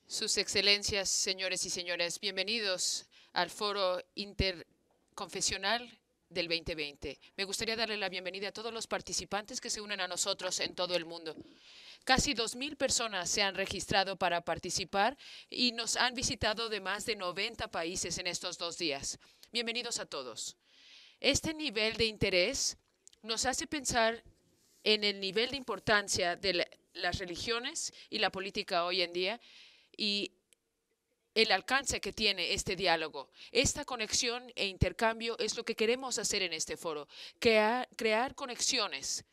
Sus Excelencias, señores y señoras, bienvenidos al Foro Interconfesional del 2020. Me gustaría darle la bienvenida a todos los participantes que se unen a nosotros en todo el mundo. Casi 2.000 personas se han registrado para participar y nos han visitado de más de 90 países en estos 2 días. Bienvenidos a todos. Este nivel de interés nos hace pensar en el nivel de importancia de las religiones y la política hoy en día y el alcance que tiene este diálogo. Esta conexión e intercambio es lo que queremos hacer en este foro, crear conexiones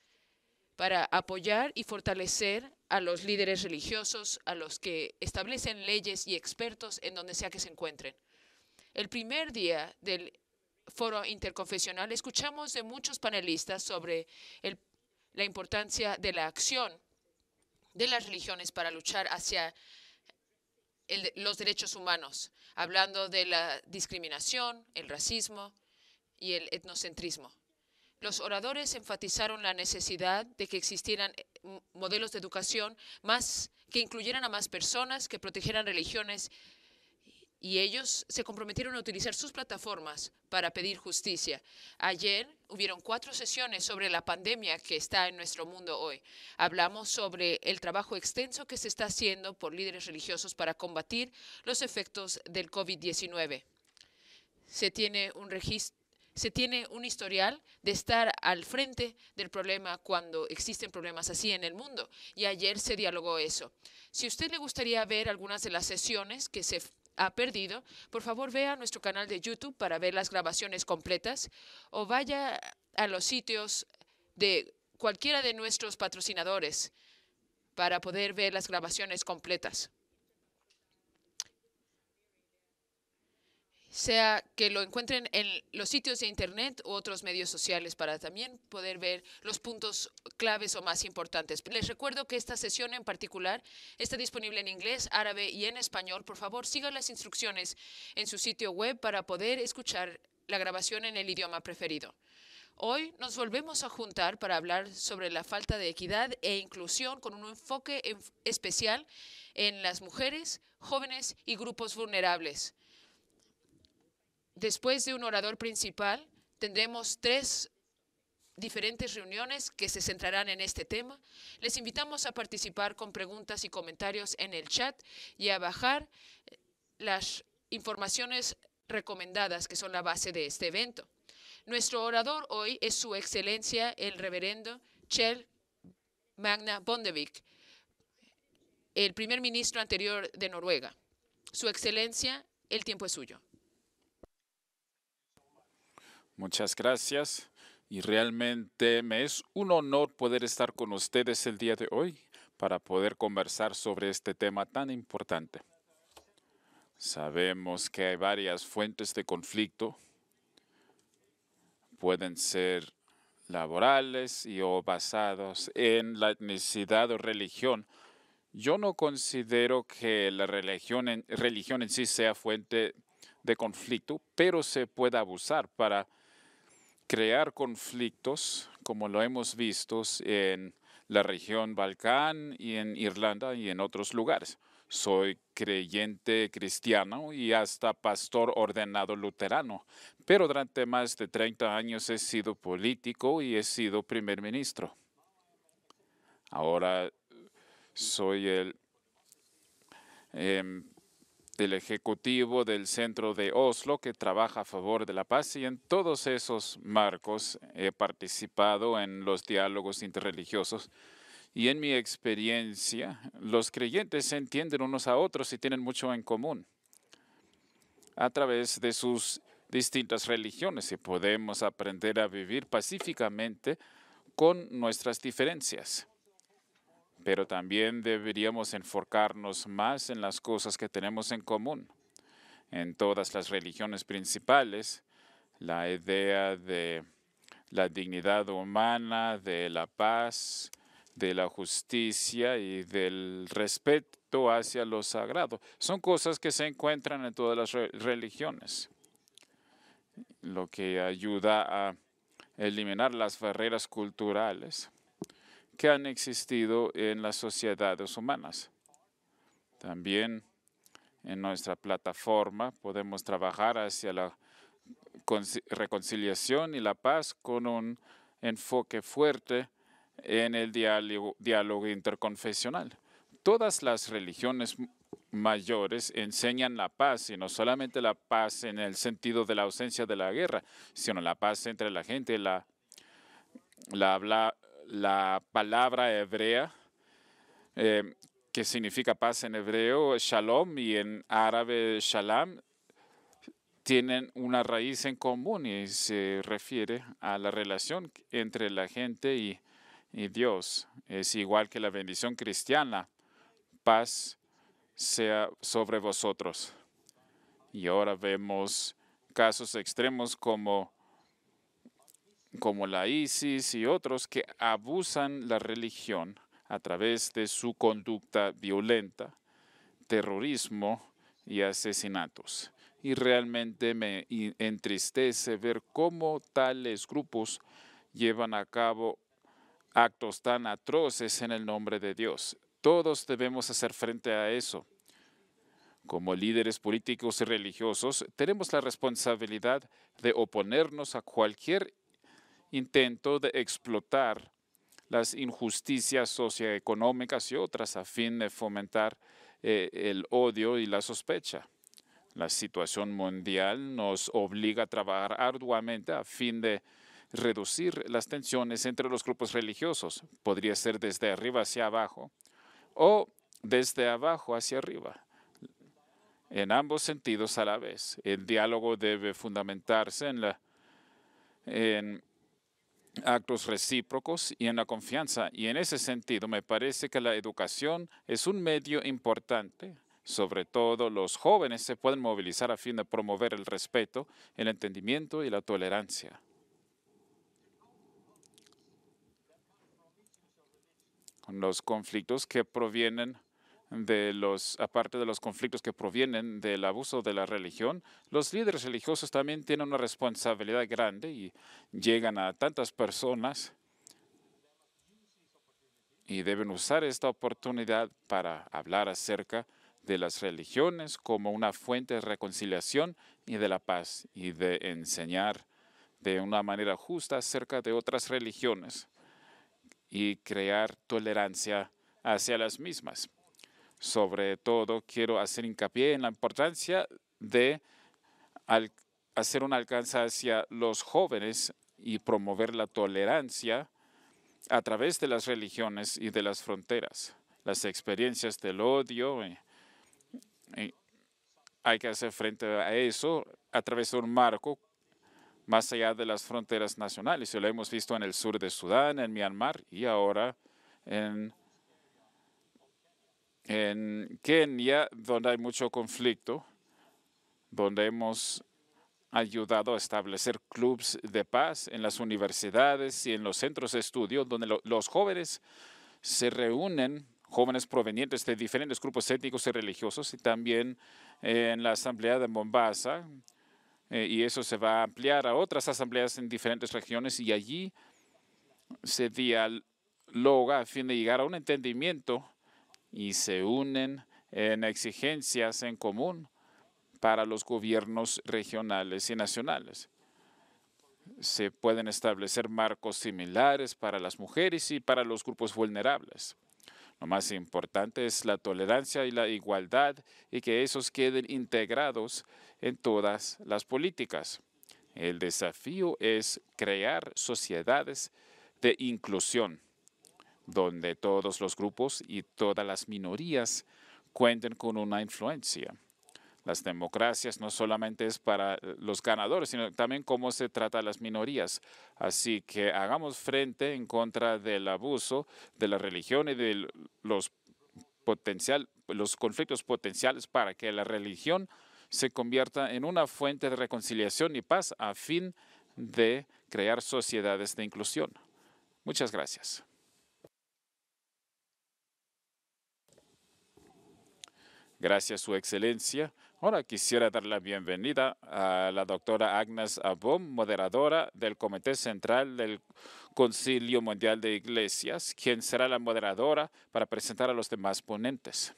para apoyar y fortalecer a los líderes religiosos, a los que establecen leyes y expertos en donde sea que se encuentren. El primer día del foro interconfesional escuchamos de muchos panelistas sobre la importancia de la acción de las religiones para luchar hacia los derechos humanos, hablando de la discriminación, el racismo y el etnocentrismo. Los oradores enfatizaron la necesidad de que existieran modelos de educación que incluyeran a más personas, que protegieran religiones, y ellos se comprometieron a utilizar sus plataformas para pedir justicia. Ayer hubieron 4 sesiones sobre la pandemia que está en nuestro mundo hoy. Hablamos sobre el trabajo extenso que se está haciendo por líderes religiosos para combatir los efectos del COVID-19. Se tiene un historial de estar al frente del problema cuando existen problemas así en el mundo. Y ayer se dialogó eso. Si a usted le gustaría ver algunas de las sesiones que se ha perdido, por favor vea nuestro canal de YouTube para ver las grabaciones completas o vaya a los sitios de cualquiera de nuestros patrocinadores para poder ver las grabaciones completas. Sea que lo encuentren en los sitios de internet u otros medios sociales para también poder ver los puntos claves o más importantes. Les recuerdo que esta sesión en particular está disponible en inglés, árabe y en español. Por favor, sigan las instrucciones en su sitio web para poder escuchar la grabación en el idioma preferido. Hoy nos volvemos a juntar para hablar sobre la falta de equidad e inclusión con un enfoque especial en las mujeres, jóvenes y grupos vulnerables. Después de un orador principal, tendremos 3 diferentes reuniones que se centrarán en este tema. Les invitamos a participar con preguntas y comentarios en el chat y a bajar las informaciones recomendadas que son la base de este evento. Nuestro orador hoy es Su Excelencia el Reverendo Kjell Magne Bondevik, el primer ministro anterior de Noruega. Su Excelencia, el tiempo es suyo. Muchas gracias y realmente me es un honor poder estar con ustedes el día de hoy para poder conversar sobre este tema tan importante. Sabemos que hay varias fuentes de conflicto, pueden ser laborales o basados en la etnicidad o religión. Yo no considero que la religión en sí sea fuente de conflicto, pero se puede abusar para crear conflictos, como lo hemos visto en la región Balcán y en Irlanda y en otros lugares. Soy creyente cristiano y hasta pastor ordenado luterano, pero durante más de 30 años he sido político y he sido primer ministro. Ahora soy el ejecutivo del centro de Oslo que trabaja a favor de la paz, y en todos esos marcos he participado en los diálogos interreligiosos. Y en mi experiencia, los creyentes se entienden unos a otros y tienen mucho en común a través de sus distintas religiones, y podemos aprender a vivir pacíficamente con nuestras diferencias. Pero también deberíamos enfocarnos más en las cosas que tenemos en común. En todas las religiones principales, la idea de la dignidad humana, de la paz, de la justicia y del respeto hacia lo sagrado, son cosas que se encuentran en todas las religiones, lo que ayuda a eliminar las barreras culturales que han existido en las sociedades humanas. También En nuestra plataforma podemos trabajar hacia la reconciliación y la paz con un enfoque fuerte en el diálogo interconfesional. Todas las religiones mayores enseñan la paz, y no solamente la paz en el sentido de la ausencia de la guerra, sino la paz entre la gente. La palabra hebrea, que significa paz en hebreo, shalom, y en árabe shalom, tienen una raíz en común y se refiere a la relación entre la gente y Dios. Es igual que la bendición cristiana: paz sea sobre vosotros. Y ahora vemos casos extremos como la ISIS y otros que abusan la religión a través de su conducta violenta, terrorismo y asesinatos. Y realmente me entristece ver cómo tales grupos llevan a cabo actos tan atroces en el nombre de Dios. Todos debemos hacer frente a eso. Como líderes políticos y religiosos, tenemos la responsabilidad de oponernos a cualquier intento de explotar las injusticias socioeconómicas y otras a fin de fomentar el odio y la sospecha. La situación mundial nos obliga a trabajar arduamente a fin de reducir las tensiones entre los grupos religiosos. Podría ser desde arriba hacia abajo o desde abajo hacia arriba, en ambos sentidos a la vez. El diálogo debe fundamentarse en actos recíprocos y en la confianza. Y en ese sentido me parece que la educación es un medio importante. Sobre todo los jóvenes se pueden movilizar a fin de promover el respeto, el entendimiento y la tolerancia. Los conflictos que provienen aparte de los conflictos que provienen del abuso de la religión, los líderes religiosos también tienen una responsabilidad grande y llegan a tantas personas y deben usar esta oportunidad para hablar acerca de las religiones como una fuente de reconciliación y de la paz, y de enseñar de una manera justa acerca de otras religiones y crear tolerancia hacia las mismas. Sobre todo, quiero hacer hincapié en la importancia de hacer un alcance hacia los jóvenes y promover la tolerancia a través de las religiones y de las fronteras. Las experiencias del odio, hay que hacer frente a eso a través de un marco más allá de las fronteras nacionales. Y lo hemos visto en el sur de Sudán, en Myanmar y ahora en Kenia, donde hay mucho conflicto, donde hemos ayudado a establecer clubes de paz en las universidades y en los centros de estudio, donde los jóvenes se reúnen, jóvenes provenientes de diferentes grupos étnicos y religiosos, y también en la asamblea de Mombasa, y eso se va a ampliar a otras asambleas en diferentes regiones, y allí se dialoga a fin de llegar a un entendimiento y se unen en exigencias en común para los gobiernos regionales y nacionales. Se pueden establecer marcos similares para las mujeres y para los grupos vulnerables. Lo más importante es la tolerancia y la igualdad, y que esos queden integrados en todas las políticas. El desafío es crear sociedades de inclusión, donde todos los grupos y todas las minorías cuenten con una influencia. Las democracias no solamente es para los ganadores, sino también cómo se trata a las minorías. Así que hagamos frente en contra del abuso de la religión y de los conflictos potenciales, para que la religión se convierta en una fuente de reconciliación y paz a fin de crear sociedades de inclusión. Muchas gracias. Gracias, Su Excelencia. Ahora quisiera dar la bienvenida a la doctora Agnes Abom, moderadora del Comité Central del Concilio Mundial de Iglesias, quien será la moderadora para presentar a los demás ponentes.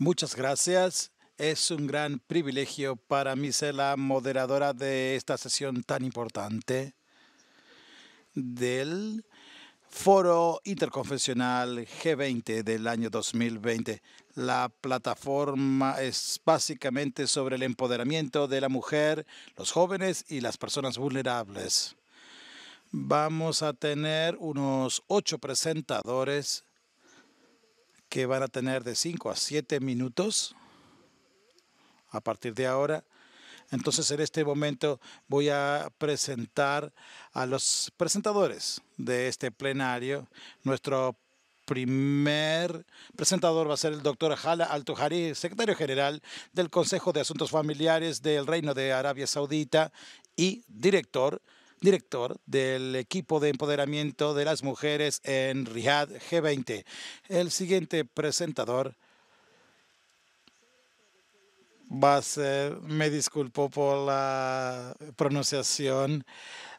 Muchas gracias. Es un gran privilegio para mí ser la moderadora de esta sesión tan importante del Foro Interconfesional G20 del año 2020. La plataforma es básicamente sobre el empoderamiento de la mujer, los jóvenes y las personas vulnerables. Vamos a tener unos 8 presentadores que van a tener de 5 a 7 minutos a partir de ahora. Entonces, en este momento voy a presentar a los presentadores de este plenario. Nuestro primer presentador va a ser el doctor Hala Al-Tuhari, secretario general del Consejo de Asuntos Familiares del Reino de Arabia Saudita y director del equipo de empoderamiento de las mujeres en Riyadh G20. El siguiente presentador va a ser, me disculpo por la pronunciación,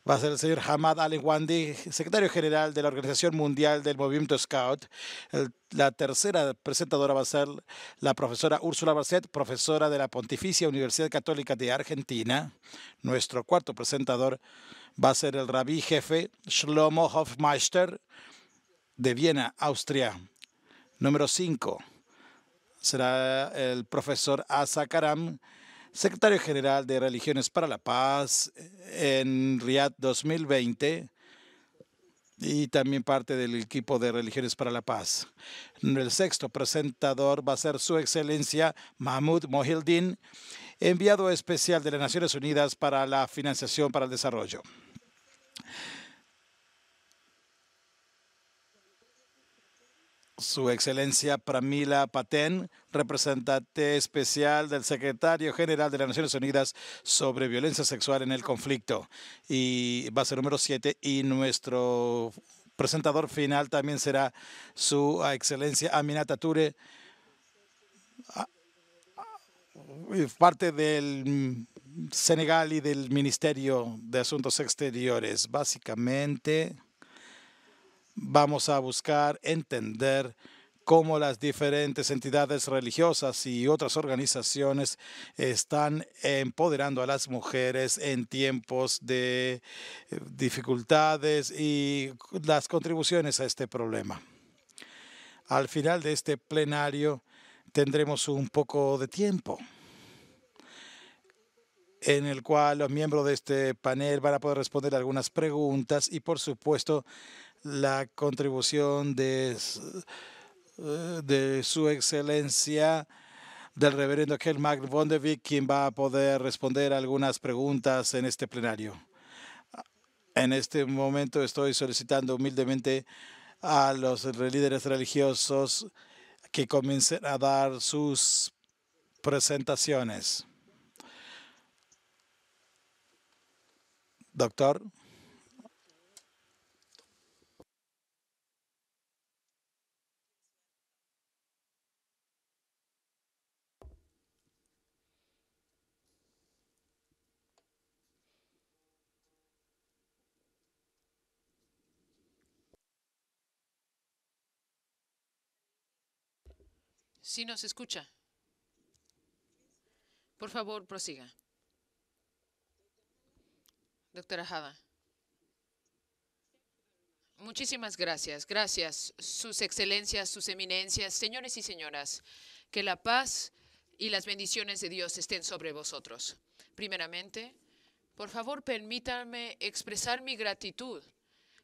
va a ser el señor Hamad Al-Wandi, secretario general de la Organización Mundial del Movimiento Scout. La tercera presentadora va a ser la profesora Úrsula Barcet, profesora de la Pontificia Universidad Católica de Argentina. Nuestro cuarto presentador va a ser el rabí jefe Shlomo Hofmeister de Viena, Austria. Número 5. Será el profesor Asa Karam, secretario general de Religiones para la Paz en Riyadh 2020 y también parte del equipo de Religiones para la Paz. El sexto presentador va a ser Su Excelencia Mahmoud Mohildin, enviado especial de las Naciones Unidas para la Financiación para el Desarrollo. Su Excelencia Pramila Paten, representante especial del Secretario General de las Naciones Unidas sobre violencia sexual en el conflicto. Y va a ser número 7. Y nuestro presentador final también será Su Excelencia Aminata Touré, parte del Senegal y del Ministerio de Asuntos Exteriores. Básicamente, vamos a buscar entender cómo las diferentes entidades religiosas y otras organizaciones están empoderando a las mujeres en tiempos de dificultades y las contribuciones a este problema. Al final de este plenario tendremos un poco de tiempo en el cual los miembros de este panel van a poder responder algunas preguntas y, por supuesto, la contribución de Su Excelencia del reverendo Kjell von der Wick, quien va a poder responder algunas preguntas en este plenario. En este momento estoy solicitando humildemente a los líderes religiosos que comiencen a dar sus presentaciones. Doctor. ¿Sí nos escucha? Por favor, prosiga. Doctora Hada. Muchísimas gracias. Gracias, sus excelencias, sus eminencias, señores y señoras. Que la paz y las bendiciones de Dios estén sobre vosotros. Primeramente, por favor, permítanme expresar mi gratitud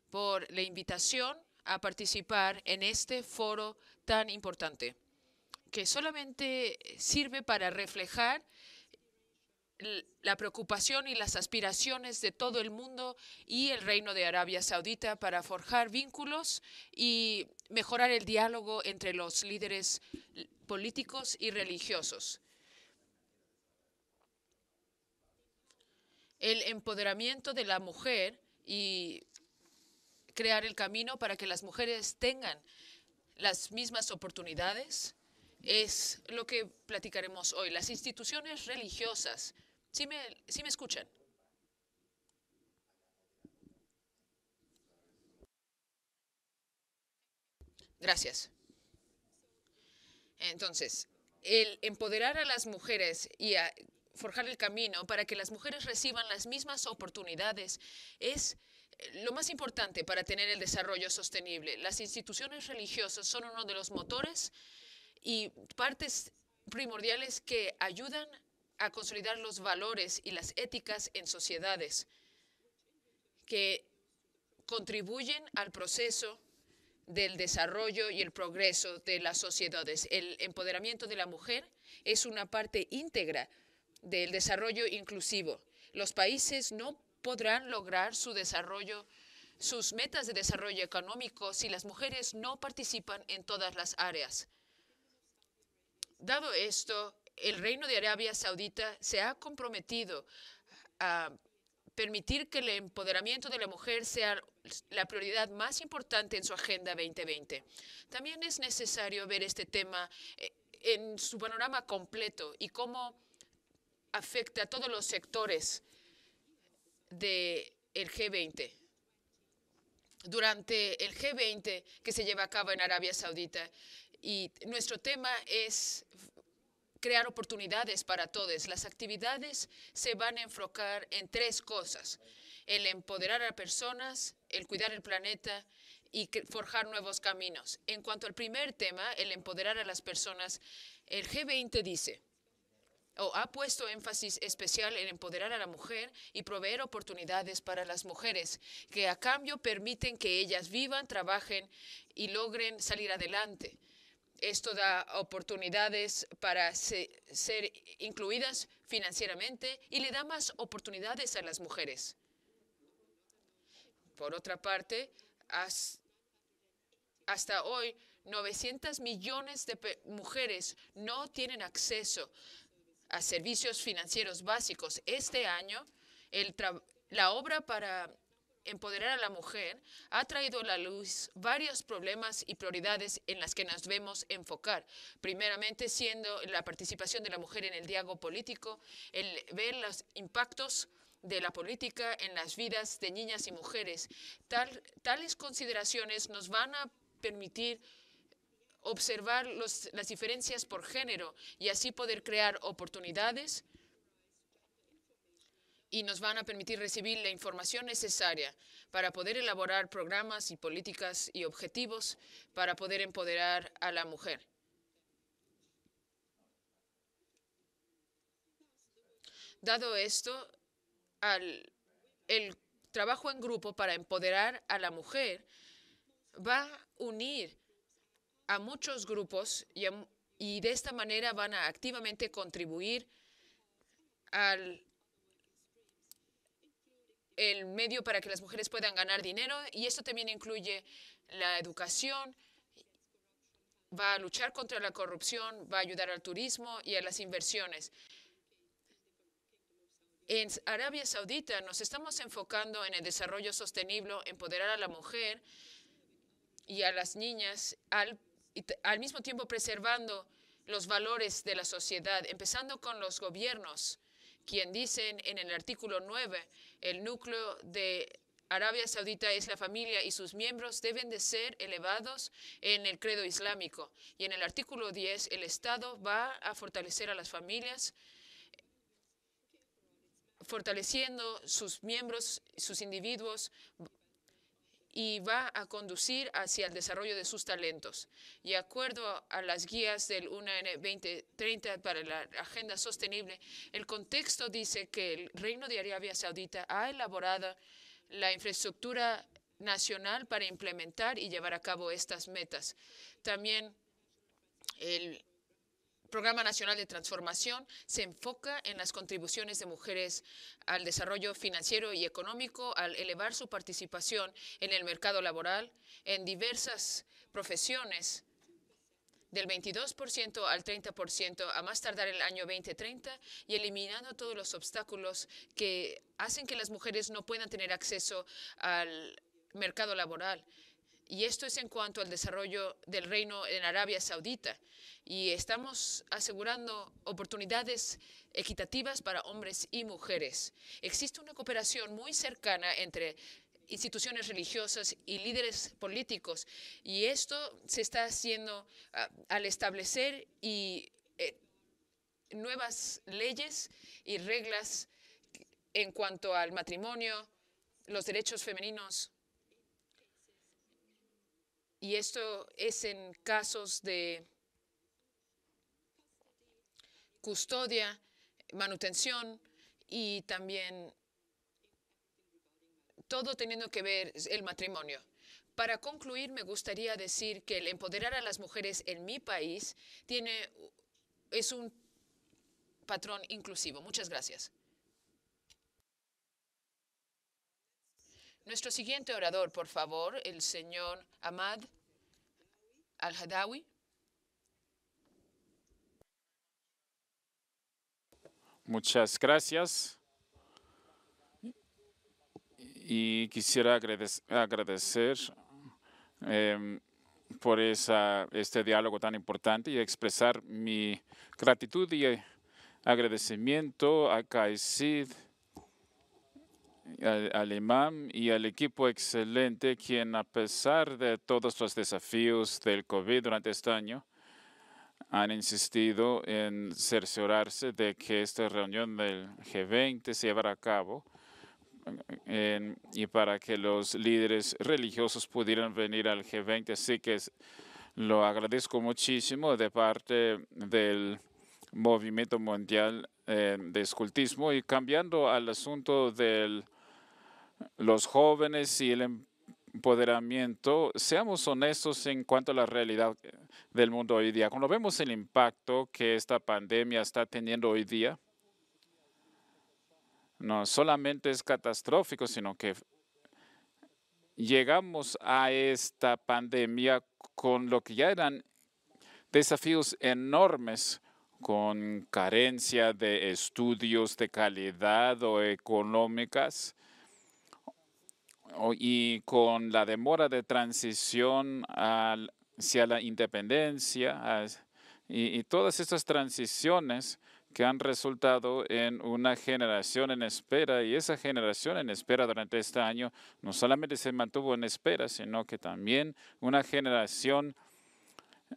por la invitación a participar en este foro tan importante, que solamente sirve para reflejar la preocupación y las aspiraciones de todo el mundo y el Reino de Arabia Saudita para forjar vínculos y mejorar el diálogo entre los líderes políticos y religiosos. El empoderamiento de la mujer y crear el camino para que las mujeres tengan las mismas oportunidades es lo que platicaremos hoy. Las instituciones religiosas. ¿Sí me escuchan? Gracias. Entonces, el empoderar a las mujeres y a forjar el camino para que las mujeres reciban las mismas oportunidades es lo más importante para tener el desarrollo sostenible. Las instituciones religiosas son uno de los motores y partes primordiales que ayudan a consolidar los valores y las éticas en sociedades, que contribuyen al proceso del desarrollo y el progreso de las sociedades. El empoderamiento de la mujer es una parte íntegra del desarrollo inclusivo. Los países no podrán lograr su desarrollo, sus metas de desarrollo económico si las mujeres no participan en todas las áreas. Dado esto, el Reino de Arabia Saudita se ha comprometido a permitir que el empoderamiento de la mujer sea la prioridad más importante en su Agenda 2020. También es necesario ver este tema en su panorama completo y cómo afecta a todos los sectores del G20. Durante el G20 que se lleva a cabo en Arabia Saudita, y nuestro tema es crear oportunidades para todos. Las actividades se van a enfocar en tres cosas: el empoderar a personas, el cuidar el planeta y forjar nuevos caminos. En cuanto al primer tema, el empoderar a las personas, el G20 dice, o ha puesto énfasis especial en empoderar a la mujer y proveer oportunidades para las mujeres, que a cambio permiten que ellas vivan, trabajen y logren salir adelante. Esto da oportunidades para ser incluidas financieramente y le da más oportunidades a las mujeres. Por otra parte, hasta hoy, 900 millones de mujeres no tienen acceso a servicios financieros básicos. Este año, la obra para empoderar a la mujer ha traído a la luz varios problemas y prioridades en las que nos debemos enfocar. Primeramente, siendo la participación de la mujer en el diálogo político, el ver los impactos de la política en las vidas de niñas y mujeres. Tales consideraciones nos van a permitir observar las diferencias por género y así poder crear oportunidades, y nos van a permitir recibir la información necesaria para poder elaborar programas y políticas y objetivos para poder empoderar a la mujer. Dado esto, el trabajo en grupo para empoderar a la mujer va a unir a muchos grupos y de esta manera van a activamente contribuir al el medio para que las mujeres puedan ganar dinero, y esto también incluye la educación, va a luchar contra la corrupción, va a ayudar al turismo y a las inversiones. En Arabia Saudita nos estamos enfocando en el desarrollo sostenible, empoderar a la mujer y a las niñas, al mismo tiempo preservando los valores de la sociedad, empezando con los gobiernos, quien dicen en el artículo 9, el núcleo de Arabia Saudita es la familia y sus miembros deben de ser elevados en el credo islámico. Y en el artículo 10, el Estado va a fortalecer a las familias, fortaleciendo sus miembros, sus individuos, y va a conducir hacia el desarrollo de sus talentos. Y de acuerdo a las guías del UN 2030 para la Agenda Sostenible, el contexto dice que el Reino de Arabia Saudita ha elaborado la infraestructura nacional para implementar y llevar a cabo estas metas. También el Programa Nacional de Transformación se enfoca en las contribuciones de mujeres al desarrollo financiero y económico, al elevar su participación en el mercado laboral en diversas profesiones del 22% al 30% a más tardar el año 2030, y eliminando todos los obstáculos que hacen que las mujeres no puedan tener acceso al mercado laboral. Y esto es en cuanto al desarrollo del reino en Arabia Saudita. Y estamos asegurando oportunidades equitativas para hombres y mujeres. Existe una cooperación muy cercana entre instituciones religiosas y líderes políticos. Y esto se está haciendo al establecer y nuevas leyes y reglas en cuanto al matrimonio, los derechos femeninos. Y esto es en casos de custodia, manutención y también todo teniendo que ver el matrimonio. Para concluir, me gustaría decir que el empoderar a las mujeres en mi país es un patrón inclusivo. Muchas gracias. Nuestro siguiente orador, por favor, el señor Ahmad Al-Hadawi. Muchas gracias. Y quisiera agradecer por este diálogo tan importante y expresar mi gratitud y agradecimiento a CAICID, al imam y al equipo excelente, quien a pesar de todos los desafíos del COVID durante este año, han insistido en cerciorarse de que esta reunión del G20 se llevará a cabo y para que los líderes religiosos pudieran venir al G20. Así que lo agradezco muchísimo de parte del Movimiento Mundial de Escultismo. Y cambiando al asunto de los jóvenes y el empoderamiento, seamos honestos en cuanto a la realidad del mundo hoy día. Cuando vemos el impacto que esta pandemia está teniendo hoy día, no solamente es catastrófico, sino que llegamos a esta pandemia con lo que ya eran desafíos enormes, con carencia de estudios de calidad o económicas, y con la demora de transición hacia la independencia y todas estas transiciones que han resultado en una generación en espera, y esa generación en espera durante este año no solamente se mantuvo en espera, sino que también una generación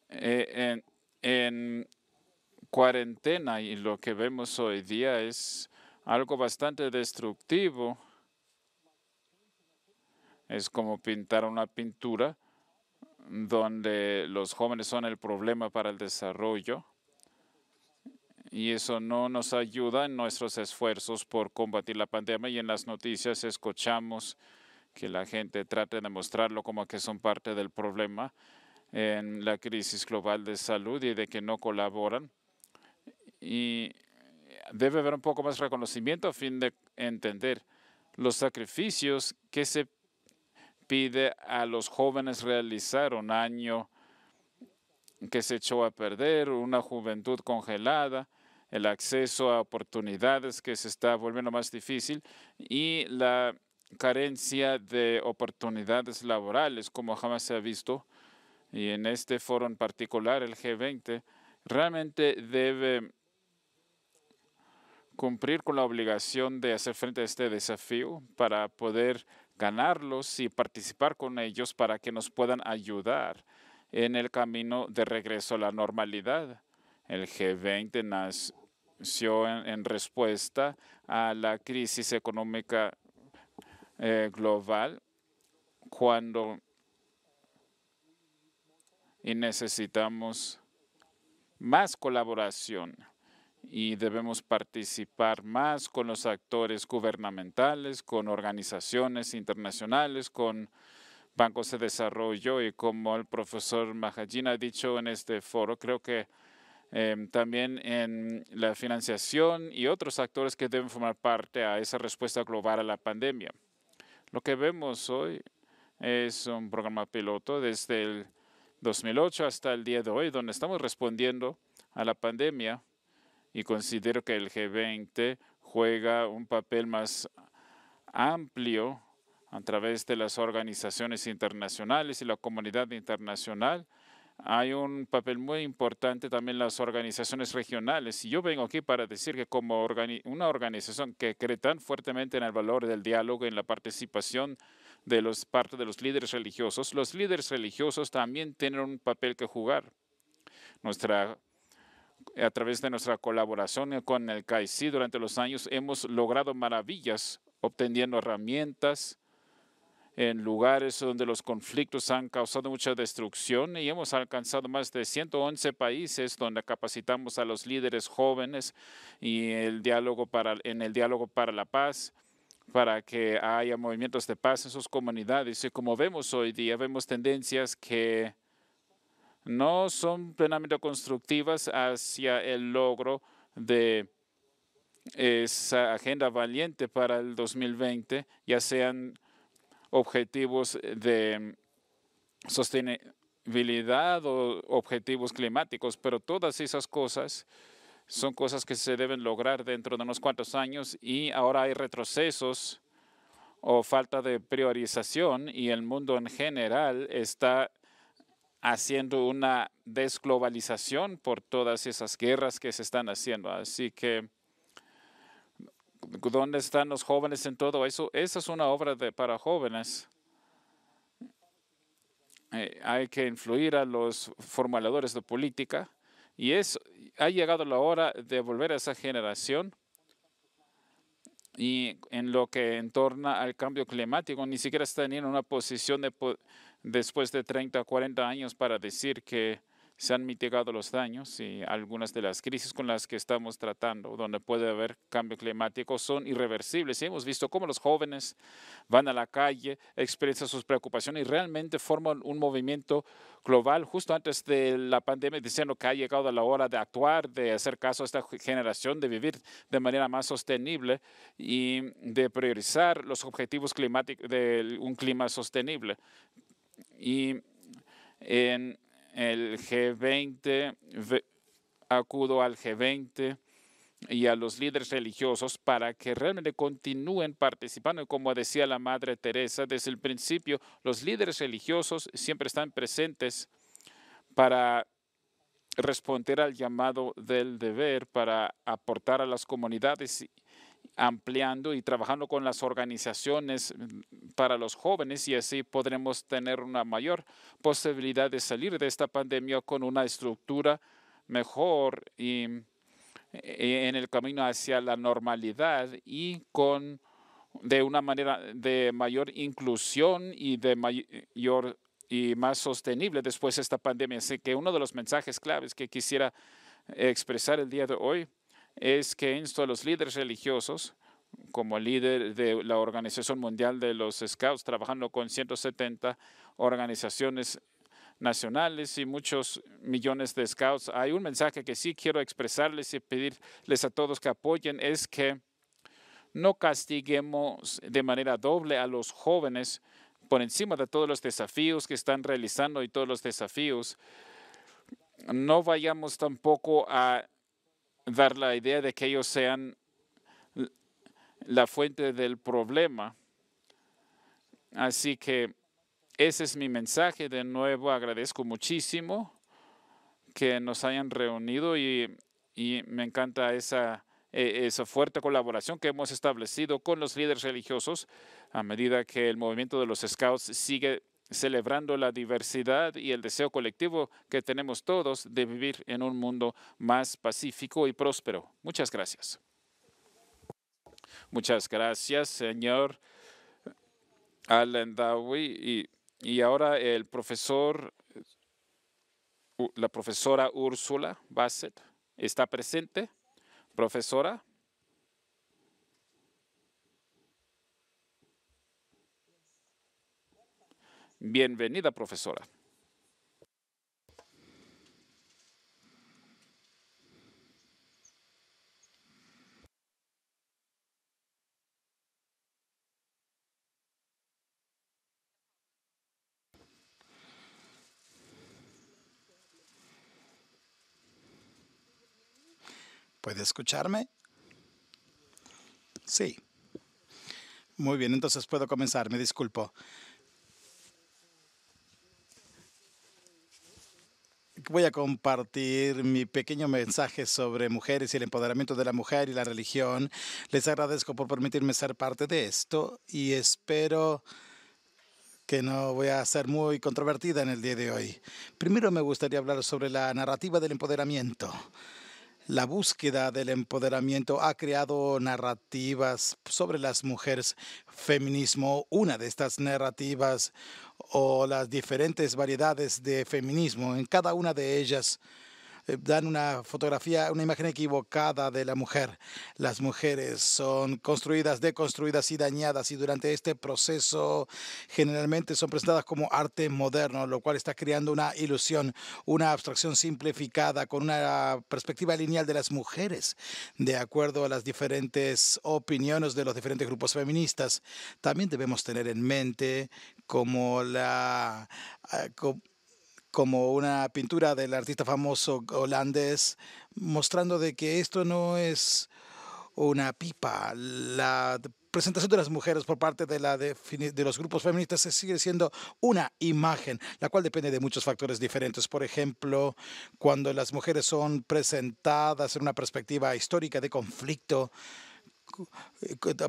en cuarentena, y lo que vemos hoy día es algo bastante destructivo. Es como pintar una pintura donde los jóvenes son el problema para el desarrollo. Y eso no nos ayuda en nuestros esfuerzos por combatir la pandemia, y en las noticias escuchamos que la gente trata de mostrarlo como que son parte del problema en la crisis global de salud y de que no colaboran. Y debe haber un poco más reconocimiento a fin de entender los sacrificios que se pide a los jóvenes realizar. Un año que se echó a perder, una juventud congelada, el acceso a oportunidades que se está volviendo más difícil y la carencia de oportunidades laborales como jamás se ha visto. Y en este foro en particular, el G20, realmente debe cumplir con la obligación de hacer frente a este desafío para poder ganarlos y participar con ellos para que nos puedan ayudar en el camino de regreso a la normalidad. El G20 nació en respuesta a la crisis económica global y necesitamos más colaboración y debemos participar más con los actores gubernamentales, con organizaciones internacionales, con bancos de desarrollo, y como el profesor Mahajin ha dicho en este foro, creo que también en la financiación y otros actores que deben formar parte a esa respuesta global a la pandemia. Lo que vemos hoy es un programa piloto desde el 2008 hasta el día de hoy, donde estamos respondiendo a la pandemia, y considero que el G20 juega un papel más amplio a través de las organizaciones internacionales y la comunidad internacional. Hay un papel muy importante también en las organizaciones regionales. Y yo vengo aquí para decir que como una organización que cree tan fuertemente en el valor del diálogo y en la participación de parte de los líderes religiosos también tienen un papel que jugar. Nuestra A través de nuestra colaboración con el CAICI durante los años hemos logrado maravillas obteniendo herramientas en lugares donde los conflictos han causado mucha destrucción y hemos alcanzado más de 111 países donde capacitamos a los líderes jóvenes y en el diálogo para la paz, para que haya movimientos de paz en sus comunidades. Y como vemos hoy día, vemos tendencias que no son plenamente constructivas hacia el logro de esa agenda valiente para el 2020, ya sean objetivos de sostenibilidad o objetivos climáticos, pero todas esas cosas son cosas que se deben lograr dentro de unos cuantos años y ahora hay retrocesos o falta de priorización y el mundo en general está haciendo una desglobalización por todas esas guerras que se están haciendo. Así que, ¿dónde están los jóvenes en todo eso? Esa es una obra para jóvenes. Hay que influir a los formuladores de política y ha llegado la hora de volver a esa generación. Y en lo que entorna al cambio climático, ni siquiera están en una posición después de 30 o 40 años para decir que se han mitigado los daños y algunas de las crisis con las que estamos tratando, donde puede haber cambio climático, son irreversibles. Y hemos visto cómo los jóvenes van a la calle, expresan sus preocupaciones y realmente forman un movimiento global justo antes de la pandemia, diciendo que ha llegado la hora de actuar, de hacer caso a esta generación, de vivir de manera más sostenible y de priorizar los objetivos climáticos de un clima sostenible. Y en el G20, acudo al G20 y a los líderes religiosos para que realmente continúen participando. Como decía la Madre Teresa, desde el principio, los líderes religiosos siempre están presentes para responder al llamado del deber, para aportar a las comunidades, ampliando y trabajando con las organizaciones para los jóvenes y así podremos tener una mayor posibilidad de salir de esta pandemia con una estructura mejor y en el camino hacia la normalidad y de una manera de mayor inclusión y de mayor y más sostenible después de esta pandemia. Así que uno de los mensajes claves que quisiera expresar el día de hoy es que insto a los líderes religiosos, como líder de la Organización Mundial de los Scouts, trabajando con 170 organizaciones nacionales y muchos millones de Scouts. Hay un mensaje que sí quiero expresarles y pedirles a todos que apoyen, es que no castiguemos de manera doble a los jóvenes por encima de todos los desafíos que están realizando y todos los desafíos. No vayamos tampoco a dar la idea de que ellos sean la fuente del problema. Así que ese es mi mensaje. De nuevo, agradezco muchísimo que nos hayan reunido y me encanta esa fuerte colaboración que hemos establecido con los líderes religiosos a medida que el movimiento de los Scouts sigue celebrando la diversidad y el deseo colectivo que tenemos todos de vivir en un mundo más pacífico y próspero. Muchas gracias. Muchas gracias, señor Al-Andawi. Y ahora la profesora Úrsula Bassett está presente. Profesora. Bienvenida, profesora. ¿Puede escucharme? Sí. Muy bien, entonces puedo comenzar. Me disculpo. Voy a compartir mi pequeño mensaje sobre mujeres y el empoderamiento de la mujer y la religión. Les agradezco por permitirme ser parte de esto y espero que no voy a ser muy controvertida en el día de hoy. Primero me gustaría hablar sobre la narrativa del empoderamiento. La búsqueda del empoderamiento ha creado narrativas sobre las mujeres. Feminismo, una de estas narrativas o las diferentes variedades de feminismo, en cada una de ellas dan una fotografía, una imagen equivocada de la mujer. Las mujeres son construidas, deconstruidas y dañadas, y durante este proceso generalmente son presentadas como arte moderno, lo cual está creando una ilusión, una abstracción simplificada con una perspectiva lineal de las mujeres, de acuerdo a las diferentes opiniones de los diferentes grupos feministas. También debemos tener en mente como como una pintura del artista famoso holandés, mostrando de que esto no es una pipa. La presentación de las mujeres por parte de los grupos feministas sigue siendo una imagen, la cual depende de muchos factores diferentes. Por ejemplo, cuando las mujeres son presentadas en una perspectiva histórica de conflicto,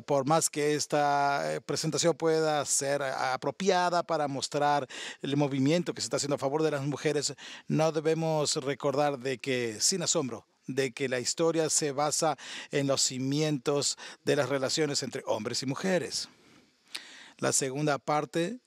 por más que esta presentación pueda ser apropiada para mostrar el movimiento que se está haciendo a favor de las mujeres, no debemos recordar de que, sin asombro, de que la historia se basa en los cimientos de las relaciones entre hombres y mujeres. La segunda parte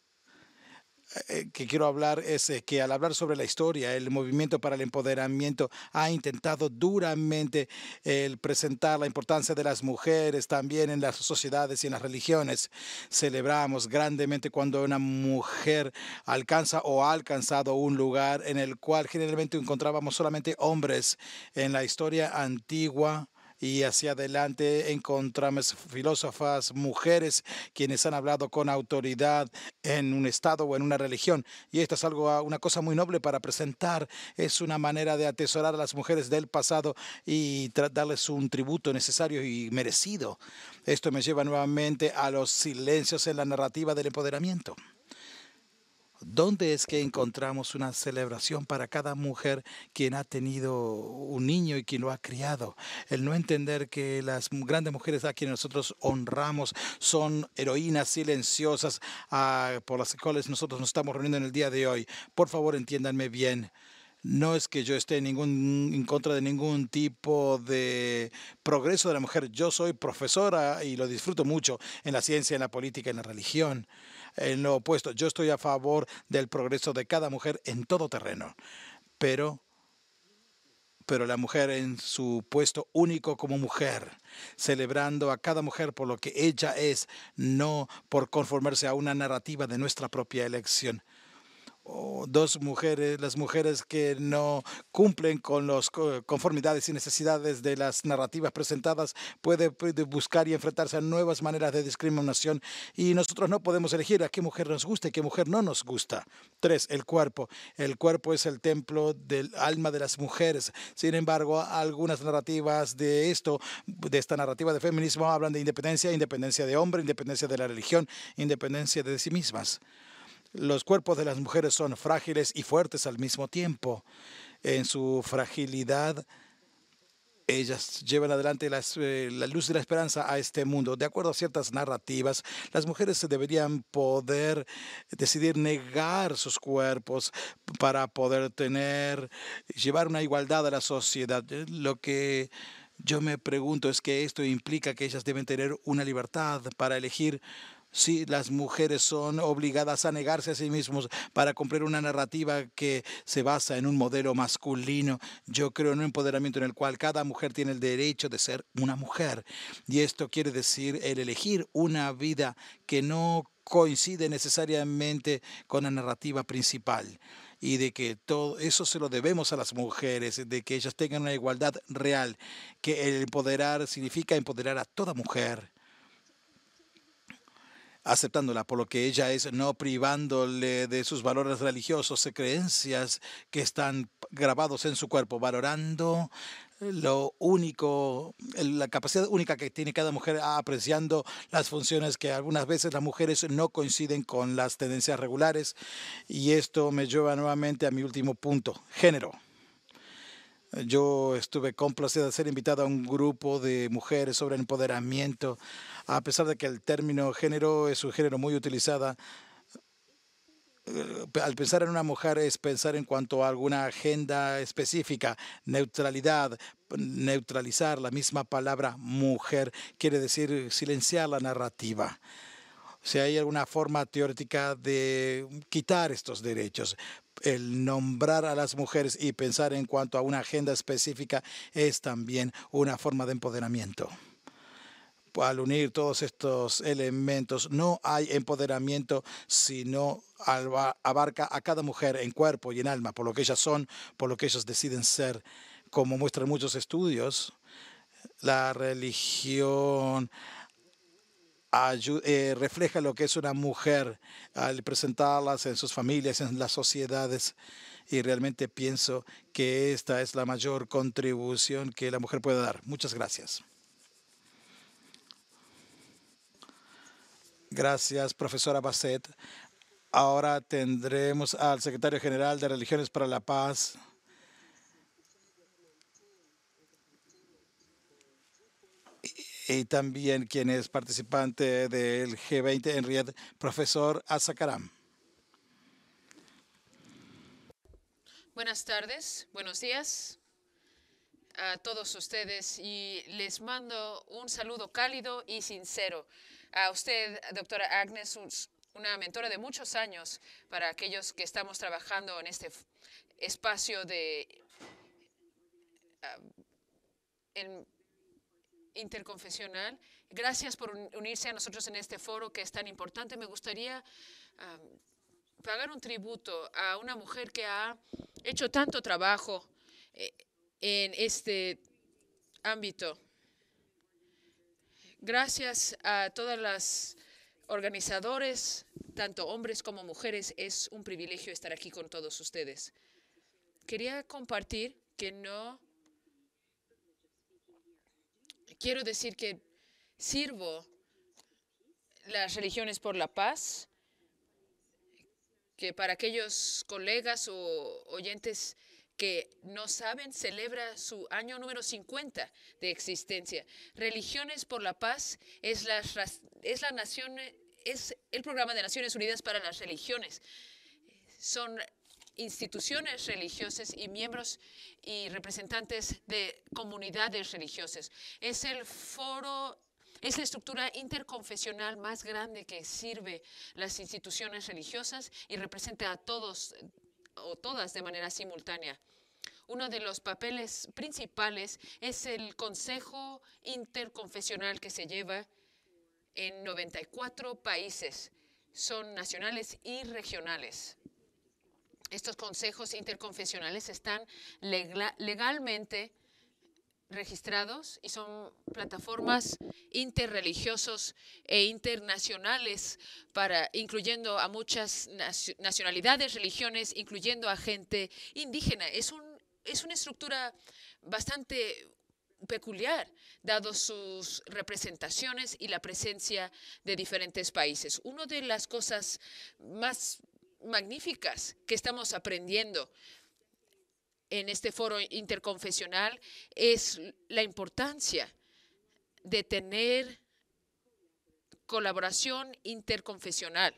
que quiero hablar es que al hablar sobre la historia, el movimiento para el empoderamiento ha intentado duramente el presentar la importancia de las mujeres también en las sociedades y en las religiones. Celebramos grandemente cuando una mujer alcanza o ha alcanzado un lugar en el cual generalmente encontrábamos solamente hombres. En la historia antigua y hacia adelante encontramos filósofas, mujeres, quienes han hablado con autoridad en un estado o en una religión. Y esto es una cosa muy noble para presentar. Es una manera de atesorar a las mujeres del pasado y darles un tributo necesario y merecido. Esto me lleva nuevamente a los silencios en la narrativa del empoderamiento. ¿Dónde es que encontramos una celebración para cada mujer quien ha tenido un niño y quien lo ha criado? El no entender que las grandes mujeres a quienes nosotros honramos son heroínas silenciosas por las cuales nosotros nos estamos reuniendo en el día de hoy. Por favor, entiéndanme bien. No es que yo esté en contra de ningún tipo de progreso de la mujer. Yo soy profesora y lo disfruto mucho en la ciencia, en la política, en la religión. En lo opuesto, yo estoy a favor del progreso de cada mujer en todo terreno, pero la mujer en su puesto único como mujer, celebrando a cada mujer por lo que ella es, no por conformarse a una narrativa de nuestra propia elección. Dos mujeres, las mujeres que no cumplen con las conformidades y necesidades de las narrativas presentadas, puede buscar y enfrentarse a nuevas maneras de discriminación, y nosotros no podemos elegir a qué mujer nos gusta y qué mujer no nos gusta. 3. El cuerpo. El cuerpo es el templo del alma de las mujeres. Sin embargo, algunas narrativas de esta narrativa de feminismo hablan de independencia, independencia de hombre, independencia de la religión, independencia de sí mismas. Los cuerpos de las mujeres son frágiles y fuertes al mismo tiempo. En su fragilidad, ellas llevan adelante la luz de la esperanza a este mundo. De acuerdo a ciertas narrativas, las mujeres deberían poder decidir negar sus cuerpos para poder llevar una igualdad a la sociedad. Lo que yo me pregunto es que esto implica que ellas deben tener una libertad para elegir. Sí, las mujeres son obligadas a negarse a sí mismos para cumplir una narrativa que se basa en un modelo masculino. Yo creo en un empoderamiento en el cual cada mujer tiene el derecho de ser una mujer. Y esto quiere decir el elegir una vida que no coincide necesariamente con la narrativa principal. Y de que todo eso se lo debemos a las mujeres, de que ellas tengan una igualdad real, que el empoderar significa empoderar a toda mujer, aceptándola por lo que ella es, no privándole de sus valores religiosos y creencias que están grabados en su cuerpo, valorando lo único, la capacidad única que tiene cada mujer, apreciando las funciones que algunas veces las mujeres no coinciden con las tendencias regulares. Y esto me lleva nuevamente a mi último punto: género. Yo estuve complacido de ser invitado a un grupo de mujeres sobre el empoderamiento, a pesar de que el término género es un género muy utilizado. al pensar en una mujer es pensar en cuanto a alguna agenda específica, neutralidad, neutralizar la misma palabra mujer quiere decir silenciar la narrativa. Si hay alguna forma teórica de quitar estos derechos, el nombrar a las mujeres y pensar en cuanto a una agenda específica es también una forma de empoderamiento. Al unir todos estos elementos, no hay empoderamiento, sino abarca a cada mujer en cuerpo y en alma, por lo que ellas son, por lo que ellos deciden ser. Como muestran muchos estudios, la religión refleja lo que es una mujer al presentarlas en sus familias, en las sociedades. Y realmente pienso que esta es la mayor contribución que la mujer puede dar. Muchas gracias. Gracias, profesora Bassett. Ahora tendremos al secretario general de Religiones para la Paz. Y también quien es participante del G20 en Riad, profesor Asa Karam. Buenas tardes, buenos días a todos ustedes y les mando un saludo cálido y sincero. A usted, doctora Agnes, una mentora de muchos años para aquellos que estamos trabajando en este espacio de interconfesional. Gracias por unirse a nosotros en este foro que es tan importante. Me gustaría pagar un tributo a una mujer que ha hecho tanto trabajo en este ámbito. Gracias a todas las organizadores, tanto hombres como mujeres, es un privilegio estar aquí con todos ustedes. Quería compartir que no quiero decir que sirvo las religiones por la paz, que para aquellos colegas o oyentes que no saben, celebra su año número 50 de existencia. Religiones por la Paz es el programa de Naciones Unidas para las religiones. Son instituciones religiosas y miembros y representantes de comunidades religiosas. Es el foro, es la estructura interconfesional más grande que sirve las instituciones religiosas y representa a todos o todas de manera simultánea. Uno de los papeles principales es el Consejo Interconfesional que se lleva en 94 países. Son nacionales y regionales. Estos consejos interconfesionales están legalmente registrados y son plataformas interreligiosos e internacionales incluyendo a muchas nacionalidades, religiones, incluyendo a gente indígena. Es una estructura bastante peculiar, dado sus representaciones y la presencia de diferentes países. Una de las cosas más magníficas que estamos aprendiendo en este foro interconfesional es la importancia de tener colaboración interconfesional,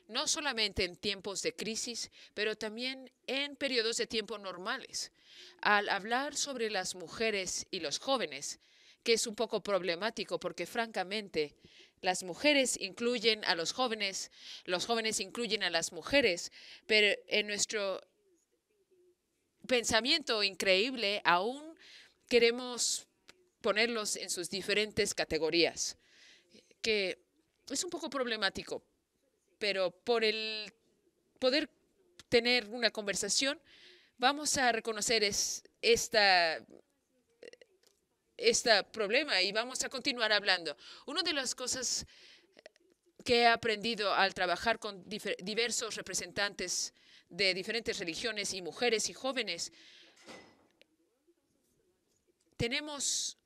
no solamente en tiempos de crisis, pero también en periodos de tiempo normales. Al hablar sobre las mujeres y los jóvenes, que es un poco problemático porque francamente las mujeres incluyen a los jóvenes incluyen a las mujeres, pero en nuestro pensamiento increíble aún queremos ponerlos en sus diferentes categorías, que es un poco problemático, pero por el poder tener una conversación, vamos a reconocer este problema y vamos a continuar hablando. Una de las cosas que he aprendido al trabajar con diversos representantes de diferentes religiones y mujeres y jóvenes, tenemos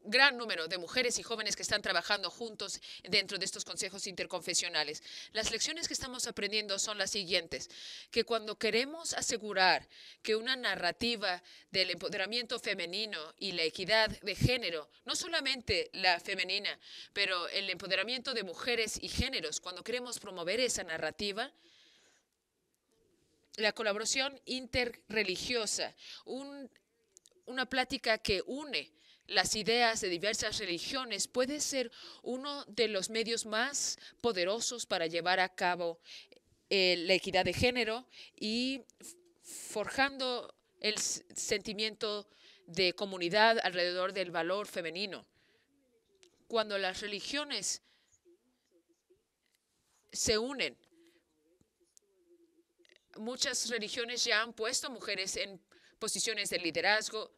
gran número de mujeres y jóvenes que están trabajando juntos dentro de estos consejos interconfesionales. Las lecciones que estamos aprendiendo son las siguientes, que cuando queremos asegurar que una narrativa del empoderamiento femenino y la equidad de género, no solamente la femenina, pero el empoderamiento de mujeres y géneros, cuando queremos promover esa narrativa, la colaboración interreligiosa, una plática que une las ideas de diversas religiones puede ser uno de los medios más poderosos para llevar a cabo la equidad de género y forjando el sentimiento de comunidad alrededor del valor femenino. Cuando las religiones se unen, muchas religiones ya han puesto mujeres en posiciones de liderazgo,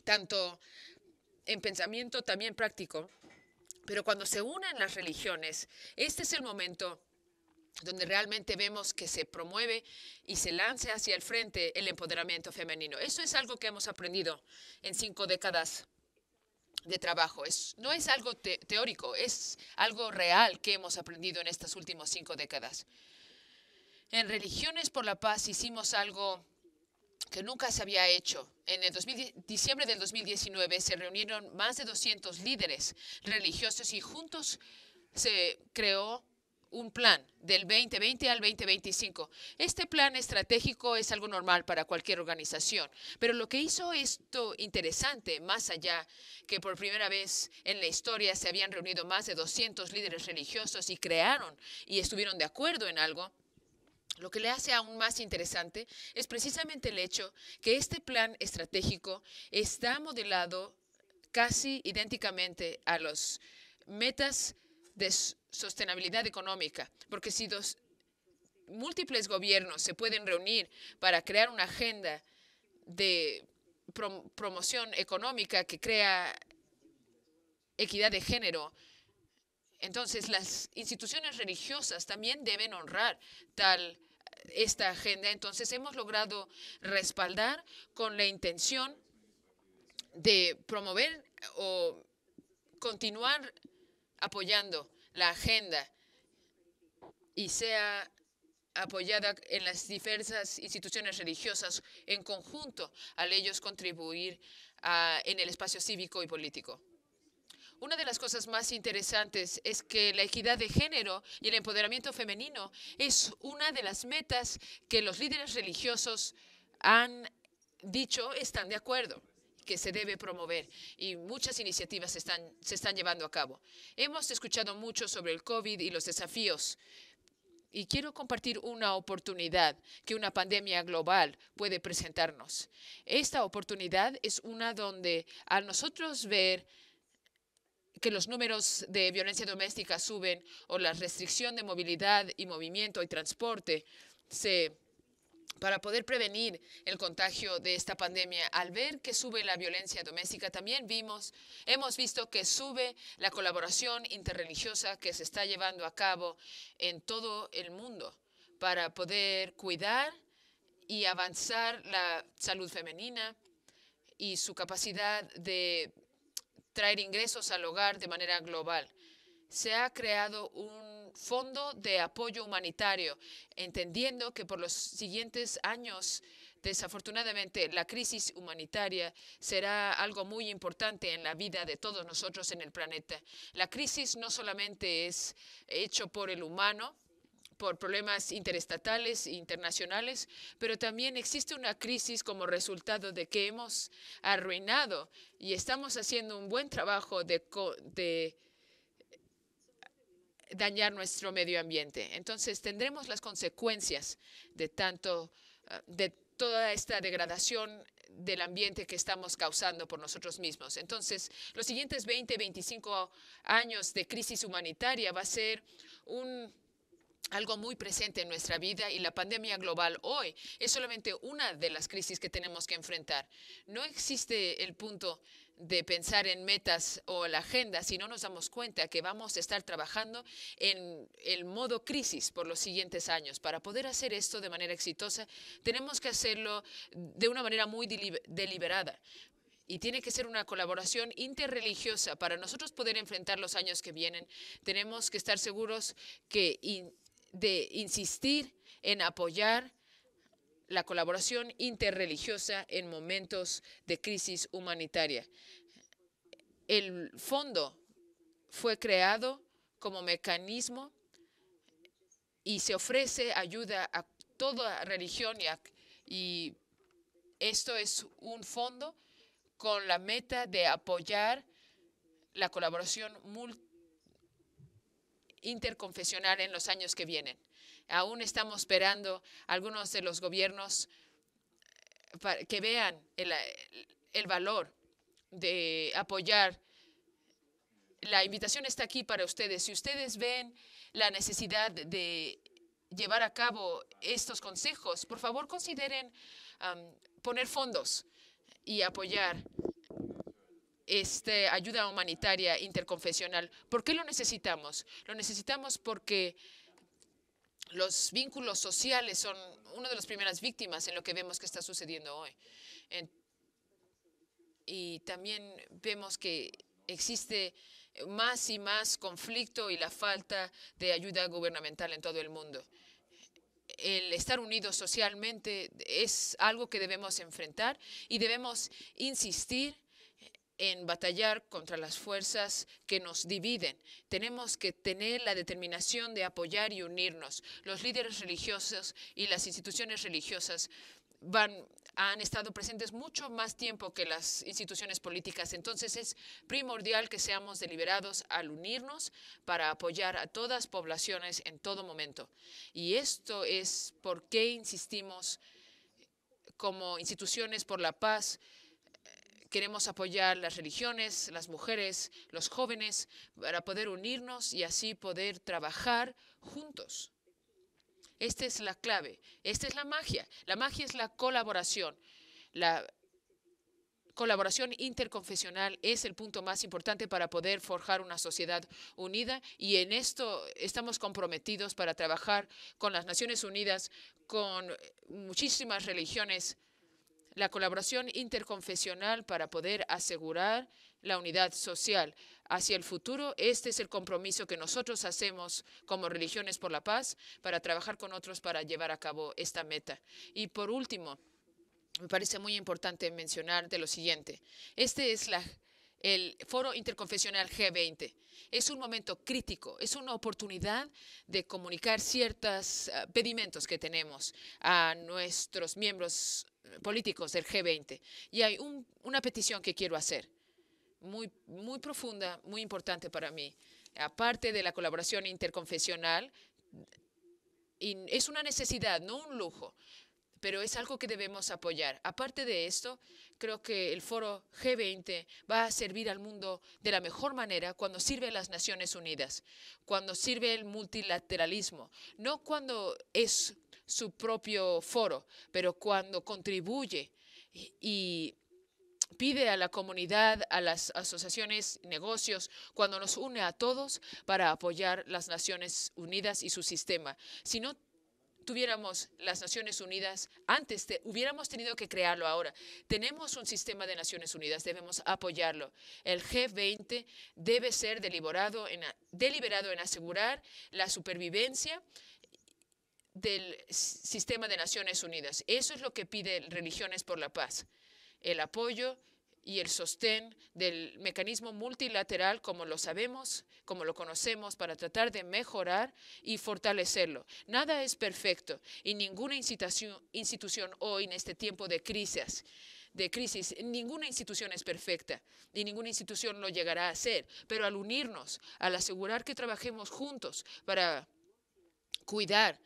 tanto en pensamiento, también práctico. Pero cuando se unen las religiones, este es el momento donde realmente vemos que se promueve y se lanza hacia el frente el empoderamiento femenino. Eso es algo que hemos aprendido en 5 décadas de trabajo. No es algo teórico, es algo real que hemos aprendido en estas últimas 5 décadas. En Religiones por la Paz hicimos algo que nunca se había hecho. En el diciembre del 2019 se reunieron más de 200 líderes religiosos y juntos se creó un plan del 2020 al 2025. Este plan estratégico es algo normal para cualquier organización, pero lo que hizo esto interesante, más allá que por primera vez en la historia se habían reunido más de 200 líderes religiosos y crearon y estuvieron de acuerdo en algo, lo que le hace aún más interesante es precisamente el hecho que este plan estratégico está modelado casi idénticamente a las metas de sostenibilidad económica, porque si múltiples gobiernos se pueden reunir para crear una agenda de promoción económica que crea equidad de género, entonces las instituciones religiosas también deben honrar esta agenda. Entonces hemos logrado respaldar con la intención de promover o continuar apoyando la agenda y sea apoyada en las diversas instituciones religiosas en conjunto al ellos contribuir en el espacio cívico y político. Una de las cosas más interesantes es que la equidad de género y el empoderamiento femenino es una de las metas que los líderes religiosos han dicho están de acuerdo, que se debe promover, y muchas iniciativas se están llevando a cabo. Hemos escuchado mucho sobre el COVID y los desafíos, y quiero compartir una oportunidad que una pandemia global puede presentarnos. Esta oportunidad es una donde a nosotros ver que los números de violencia doméstica suben o la restricción de movilidad y movimiento y transporte, para poder prevenir el contagio de esta pandemia, al ver que sube la violencia doméstica, también hemos visto que sube la colaboración interreligiosa que se está llevando a cabo en todo el mundo para poder cuidar y avanzar la salud femenina y su capacidad de traer ingresos al hogar de manera global. Se ha creado un fondo de apoyo humanitario, entendiendo que por los siguientes años, desafortunadamente, la crisis humanitaria será algo muy importante en la vida de todos nosotros en el planeta. La crisis no solamente es hecho por el humano, por problemas interestatales e internacionales, pero también existe una crisis como resultado de que hemos arruinado y estamos haciendo un buen trabajo de dañar nuestro medio ambiente. Entonces tendremos las consecuencias de toda esta degradación del ambiente que estamos causando por nosotros mismos. Entonces, los siguientes 20, 25 años de crisis humanitaria va a ser algo muy presente en nuestra vida, y la pandemia global hoy es solamente una de las crisis que tenemos que enfrentar. No existe el punto de pensar en metas o la agenda si no nos damos cuenta que vamos a estar trabajando en el modo crisis por los siguientes años. Para poder hacer esto de manera exitosa, tenemos que hacerlo de una manera muy deliberada. Y tiene que ser una colaboración interreligiosa. Para nosotros poder enfrentar los años que vienen, tenemos que estar seguros de insistir en apoyar la colaboración interreligiosa en momentos de crisis humanitaria. El fondo fue creado como mecanismo y se ofrece ayuda a toda religión y esto es un fondo con la meta de apoyar la colaboración interconfesional en los años que vienen. Aún estamos esperando algunos de los gobiernos para que vean el valor de apoyar. La invitación está aquí para ustedes. Si ustedes ven la necesidad de llevar a cabo estos consejos, por favor consideren poner fondos y apoyar esta ayuda humanitaria interconfesional. ¿Por qué lo necesitamos? Lo necesitamos porque los vínculos sociales son una de las primeras víctimas en lo que vemos que está sucediendo hoy. Y también vemos que existe más y más conflicto y la falta de ayuda gubernamental en todo el mundo. El estar unidos socialmente es algo que debemos enfrentar y debemos insistir en batallar contra las fuerzas que nos dividen. Tenemos que tener la determinación de apoyar y unirnos. Los líderes religiosos y las instituciones religiosas han estado presentes mucho más tiempo que las instituciones políticas. Entonces es primordial que seamos deliberados al unirnos para apoyar a todas poblaciones en todo momento. Y esto es por qué insistimos como instituciones por la paz. Queremos apoyar las religiones, las mujeres, los jóvenes, para poder unirnos y así poder trabajar juntos. Esta es la clave, esta es la magia. La magia es la colaboración. La colaboración interconfesional es el punto más importante para poder forjar una sociedad unida y en esto estamos comprometidos para trabajar con las Naciones Unidas, con muchísimas religiones, la colaboración interconfesional para poder asegurar la unidad social. Hacia el futuro, este es el compromiso que nosotros hacemos como Religiones por la Paz para trabajar con otros para llevar a cabo esta meta. Y por último, me parece muy importante mencionar de lo siguiente. Este es el Foro Interconfesional G20. Es un momento crítico, es una oportunidad de comunicar ciertos pedimentos que tenemos a nuestros miembros políticos del G20. Y hay una petición que quiero hacer, muy profunda, muy importante para mí. Aparte de la colaboración interconfesional, es una necesidad, no un lujo, pero es algo que debemos apoyar. Aparte de esto, creo que el foro G20 va a servir al mundo de la mejor manera cuando sirve a las Naciones Unidas, cuando sirve el multilateralismo, no cuando es su propio foro, pero cuando contribuye y pide a la comunidad, a las asociaciones, negocios, cuando nos une a todos para apoyar las Naciones Unidas y su sistema. Si no tuviéramos las Naciones Unidas, antes hubiéramos tenido que crearlo ahora. Tenemos un sistema de Naciones Unidas, debemos apoyarlo. El G20 debe ser deliberado en asegurar la supervivencia del sistema de Naciones Unidas. Eso es lo que pide Religiones por la Paz. El apoyo y el sostén del mecanismo multilateral como lo sabemos, como lo conocemos, para tratar de mejorar y fortalecerlo. Nada es perfecto y ninguna institución hoy en este tiempo de crisis, ninguna institución es perfecta y ninguna institución lo llegará a ser. Pero al unirnos, al asegurar que trabajemos juntos para cuidar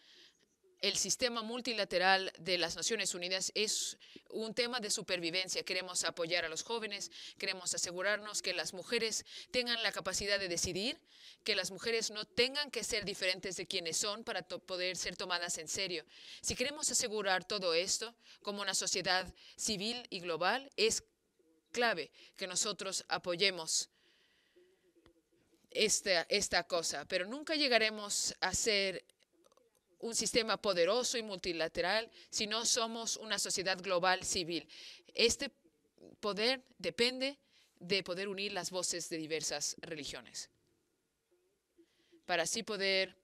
el sistema multilateral de las Naciones Unidas, es un tema de supervivencia. Queremos apoyar a los jóvenes, queremos asegurarnos que las mujeres tengan la capacidad de decidir, que las mujeres no tengan que ser diferentes de quienes son para poder ser tomadas en serio. Si queremos asegurar todo esto como una sociedad civil y global, es clave que nosotros apoyemos esta cosa, pero nunca llegaremos a ser un sistema poderoso y multilateral si no somos una sociedad global civil. Este poder depende de poder unir las voces de diversas religiones. Para así poder,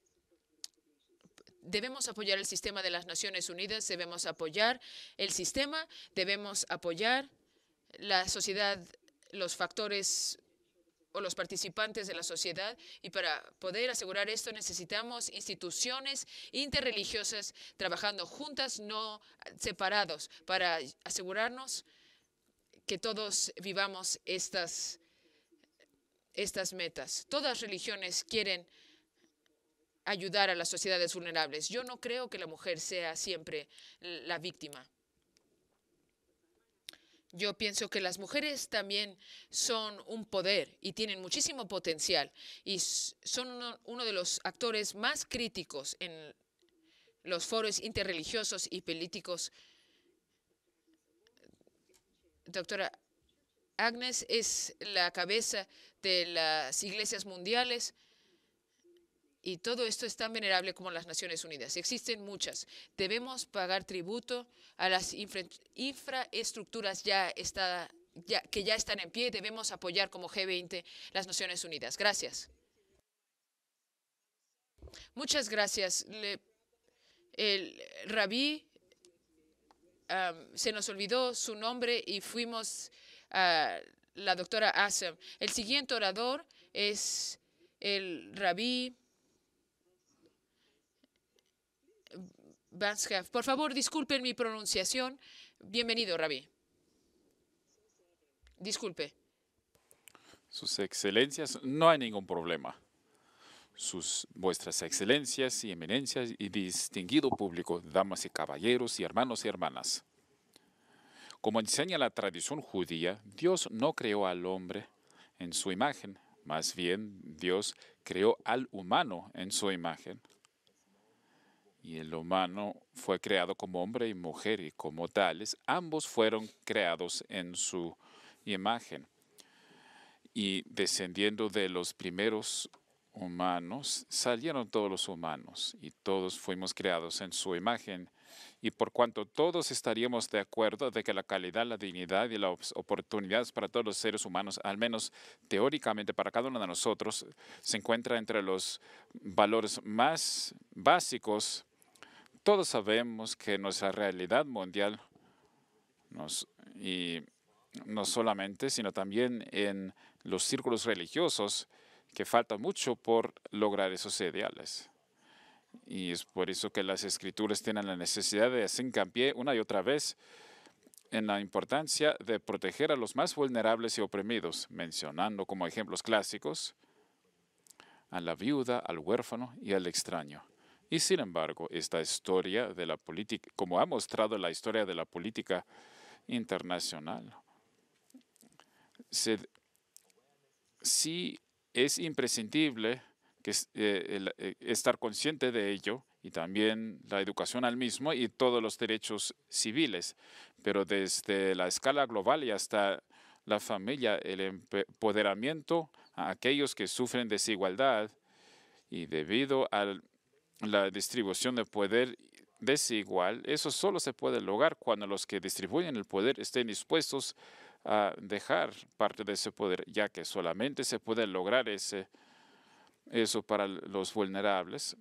debemos apoyar el sistema de las Naciones Unidas, debemos apoyar el sistema, debemos apoyar la sociedad, los factores o los participantes de la sociedad, y para poder asegurar esto necesitamos instituciones interreligiosas trabajando juntas, no separados, para asegurarnos que todos vivamos estas metas. Todas religiones quieren ayudar a las sociedades vulnerables. Yo no creo que la mujer sea siempre la víctima. Yo pienso que las mujeres también son un poder y tienen muchísimo potencial y son uno de los actores más críticos en los foros interreligiosos y políticos. Doctora Agnes es la cabeza de las iglesias mundiales y todo esto es tan venerable como las Naciones Unidas. Existen muchas. Debemos pagar tributo a las infraestructuras que ya están en pie. Debemos apoyar como G20 las Naciones Unidas. Gracias. Muchas gracias. El rabí, se nos olvidó su nombre y fuimos a la doctora Assam. El siguiente orador es el rabí Banskaf. Por favor, disculpen mi pronunciación. Bienvenido, rabí. Disculpe. Sus excelencias, no hay ningún problema. Vuestras excelencias y eminencias y distinguido público, damas y caballeros y hermanos y hermanas. Como enseña la tradición judía, Dios no creó al hombre en su imagen, más bien Dios creó al humano en su imagen. Y el humano fue creado como hombre y mujer, y como tales, ambos fueron creados en su imagen. Y descendiendo de los primeros humanos, salieron todos los humanos, y todos fuimos creados en su imagen. Y por cuanto todos estaríamos de acuerdo de que la calidad, la dignidad y las oportunidades para todos los seres humanos, al menos teóricamente para cada uno de nosotros, se encuentra entre los valores más básicos, todos sabemos que nuestra realidad mundial, y no solamente, sino también en los círculos religiosos, que falta mucho por lograr esos ideales. Y es por eso que las escrituras tienen la necesidad de hacer hincapié una y otra vez en la importancia de proteger a los más vulnerables y oprimidos, mencionando como ejemplos clásicos a la viuda, al huérfano y al extraño. Y sin embargo, esta historia de la política, como ha mostrado la historia de la política internacional, sí es imprescindible estar consciente de ello, y también la educación al mismo y todos los derechos civiles. Pero desde la escala global y hasta la familia, el empoderamiento a aquellos que sufren desigualdad, y debido a la distribución de poder desigual, eso solo se puede lograr cuando los que distribuyen el poder estén dispuestos a dejar parte de ese poder, ya que solamente se puede lograr eso para los vulnerables.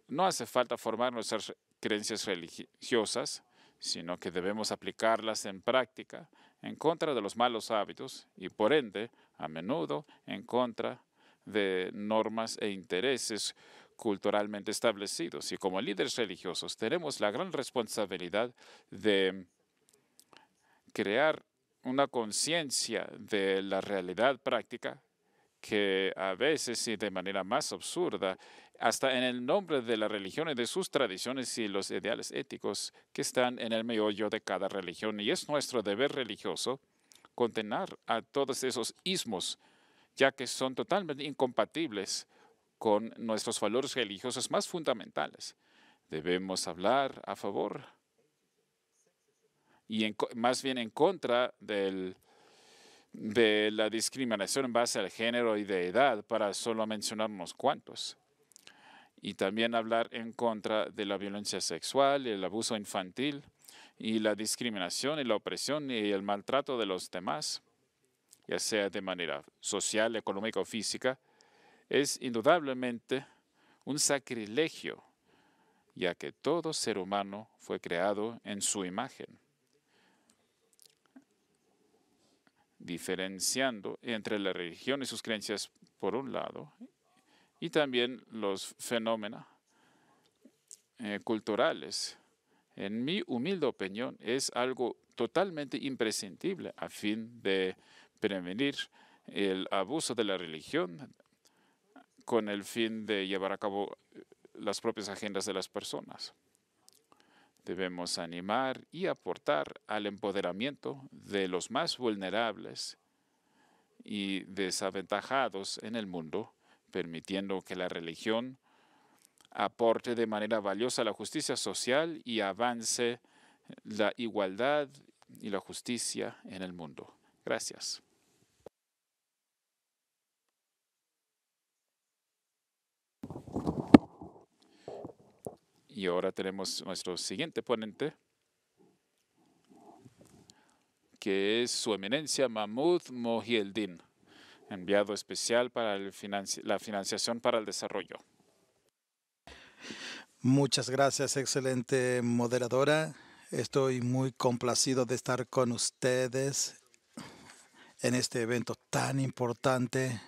No hace falta formar nuestras creencias religiosas, sino que debemos aplicarlas en práctica en contra de los malos hábitos y, por ende, a menudo en contra de normas e intereses culturalmente establecidos. Y como líderes religiosos tenemos la gran responsabilidad de crear una conciencia de la realidad práctica que a veces y de manera más absurda, hasta en el nombre de la religión y de sus tradiciones y los ideales éticos que están en el meollo de cada religión. Y es nuestro deber religioso condenar a todos esos ismos, ya que son totalmente incompatibles con nuestros valores religiosos más fundamentales. Debemos hablar a favor y más bien en contra de la discriminación en base al género y de edad, para solo mencionar unos cuantos. Y también hablar en contra de la violencia sexual y el abuso infantil y la discriminación y la opresión y el maltrato de los demás, ya sea de manera social, económica o física, es indudablemente un sacrilegio, ya que todo ser humano fue creado en su imagen. Diferenciando entre la religión y sus creencias por un lado, y también los fenómenos culturales. En mi humilde opinión, es algo totalmente imprescindible a fin de prevenir el abuso de la religión con el fin de llevar a cabo las propias agendas de las personas. Debemos animar y aportar al empoderamiento de los más vulnerables y desaventajados en el mundo, permitiendo que la religión aporte de manera valiosa a la justicia social y avance la igualdad y la justicia en el mundo. Gracias. Y ahora tenemos nuestro siguiente ponente, que es Su Eminencia Mahmoud Mohieldin, enviado especial para la financiación para el desarrollo. Muchas gracias, excelente moderadora. Estoy muy complacido de estar con ustedes en este evento tan importante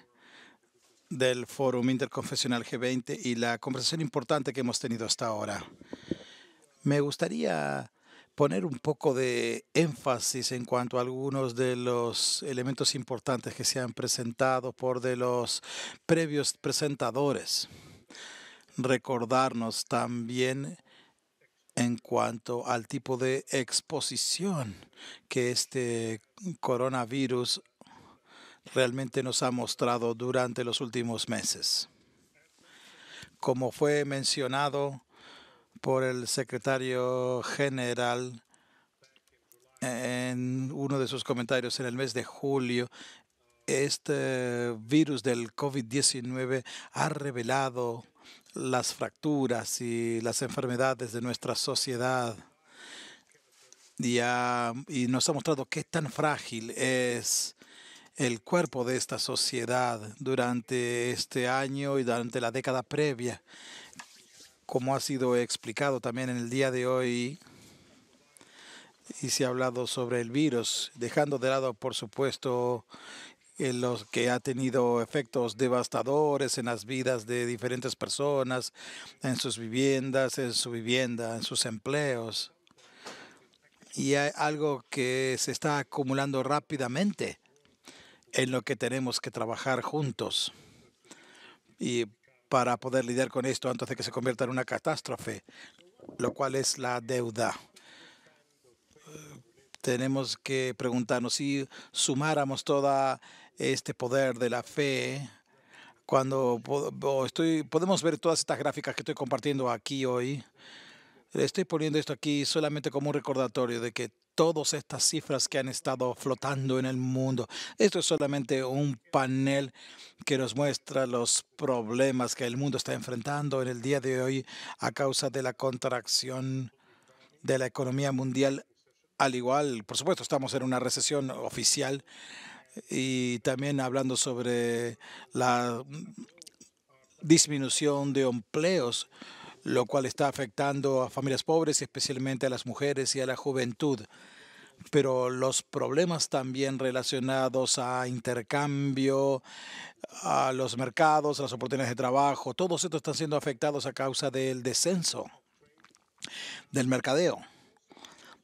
del Fórum Interconfesional G20 y la conversación importante que hemos tenido hasta ahora. Me gustaría poner un poco de énfasis en cuanto a algunos de los elementos importantes que se han presentado por de los previos presentadores. Recordarnos también en cuanto al tipo de exposición que este coronavirus realmente nos ha mostrado durante los últimos meses. Como fue mencionado por el secretario general en uno de sus comentarios en el mes de julio, este virus del COVID-19 ha revelado las fracturas y las enfermedades de nuestra sociedad y nos ha mostrado qué tan frágil es el cuerpo de esta sociedad durante este año y durante la década previa. Como ha sido explicado también en el día de hoy, y se ha hablado sobre el virus, dejando de lado, por supuesto, los que ha tenido efectos devastadores en las vidas de diferentes personas, en sus viviendas, en su vivienda, en sus empleos. Y hay algo que se está acumulando rápidamente en lo que tenemos que trabajar juntos. Y para poder lidiar con esto antes de que se convierta en una catástrofe, lo cual es la deuda. Tenemos que preguntarnos si sumáramos todo este poder de la fe, cuando podemos ver todas estas gráficas que estoy compartiendo aquí hoy. Estoy poniendo esto aquí solamente como un recordatorio de que todas estas cifras que han estado flotando en el mundo, esto es solamente un panel que nos muestra los problemas que el mundo está enfrentando en el día de hoy a causa de la contracción de la economía mundial. Al igual, por supuesto, estamos en una recesión oficial y también hablando sobre la disminución de empleos, lo cual está afectando a familias pobres, especialmente a las mujeres y a la juventud. Pero los problemas también relacionados a intercambio, a los mercados, a las oportunidades de trabajo, todos estos están siendo afectados a causa del descenso del mercadeo.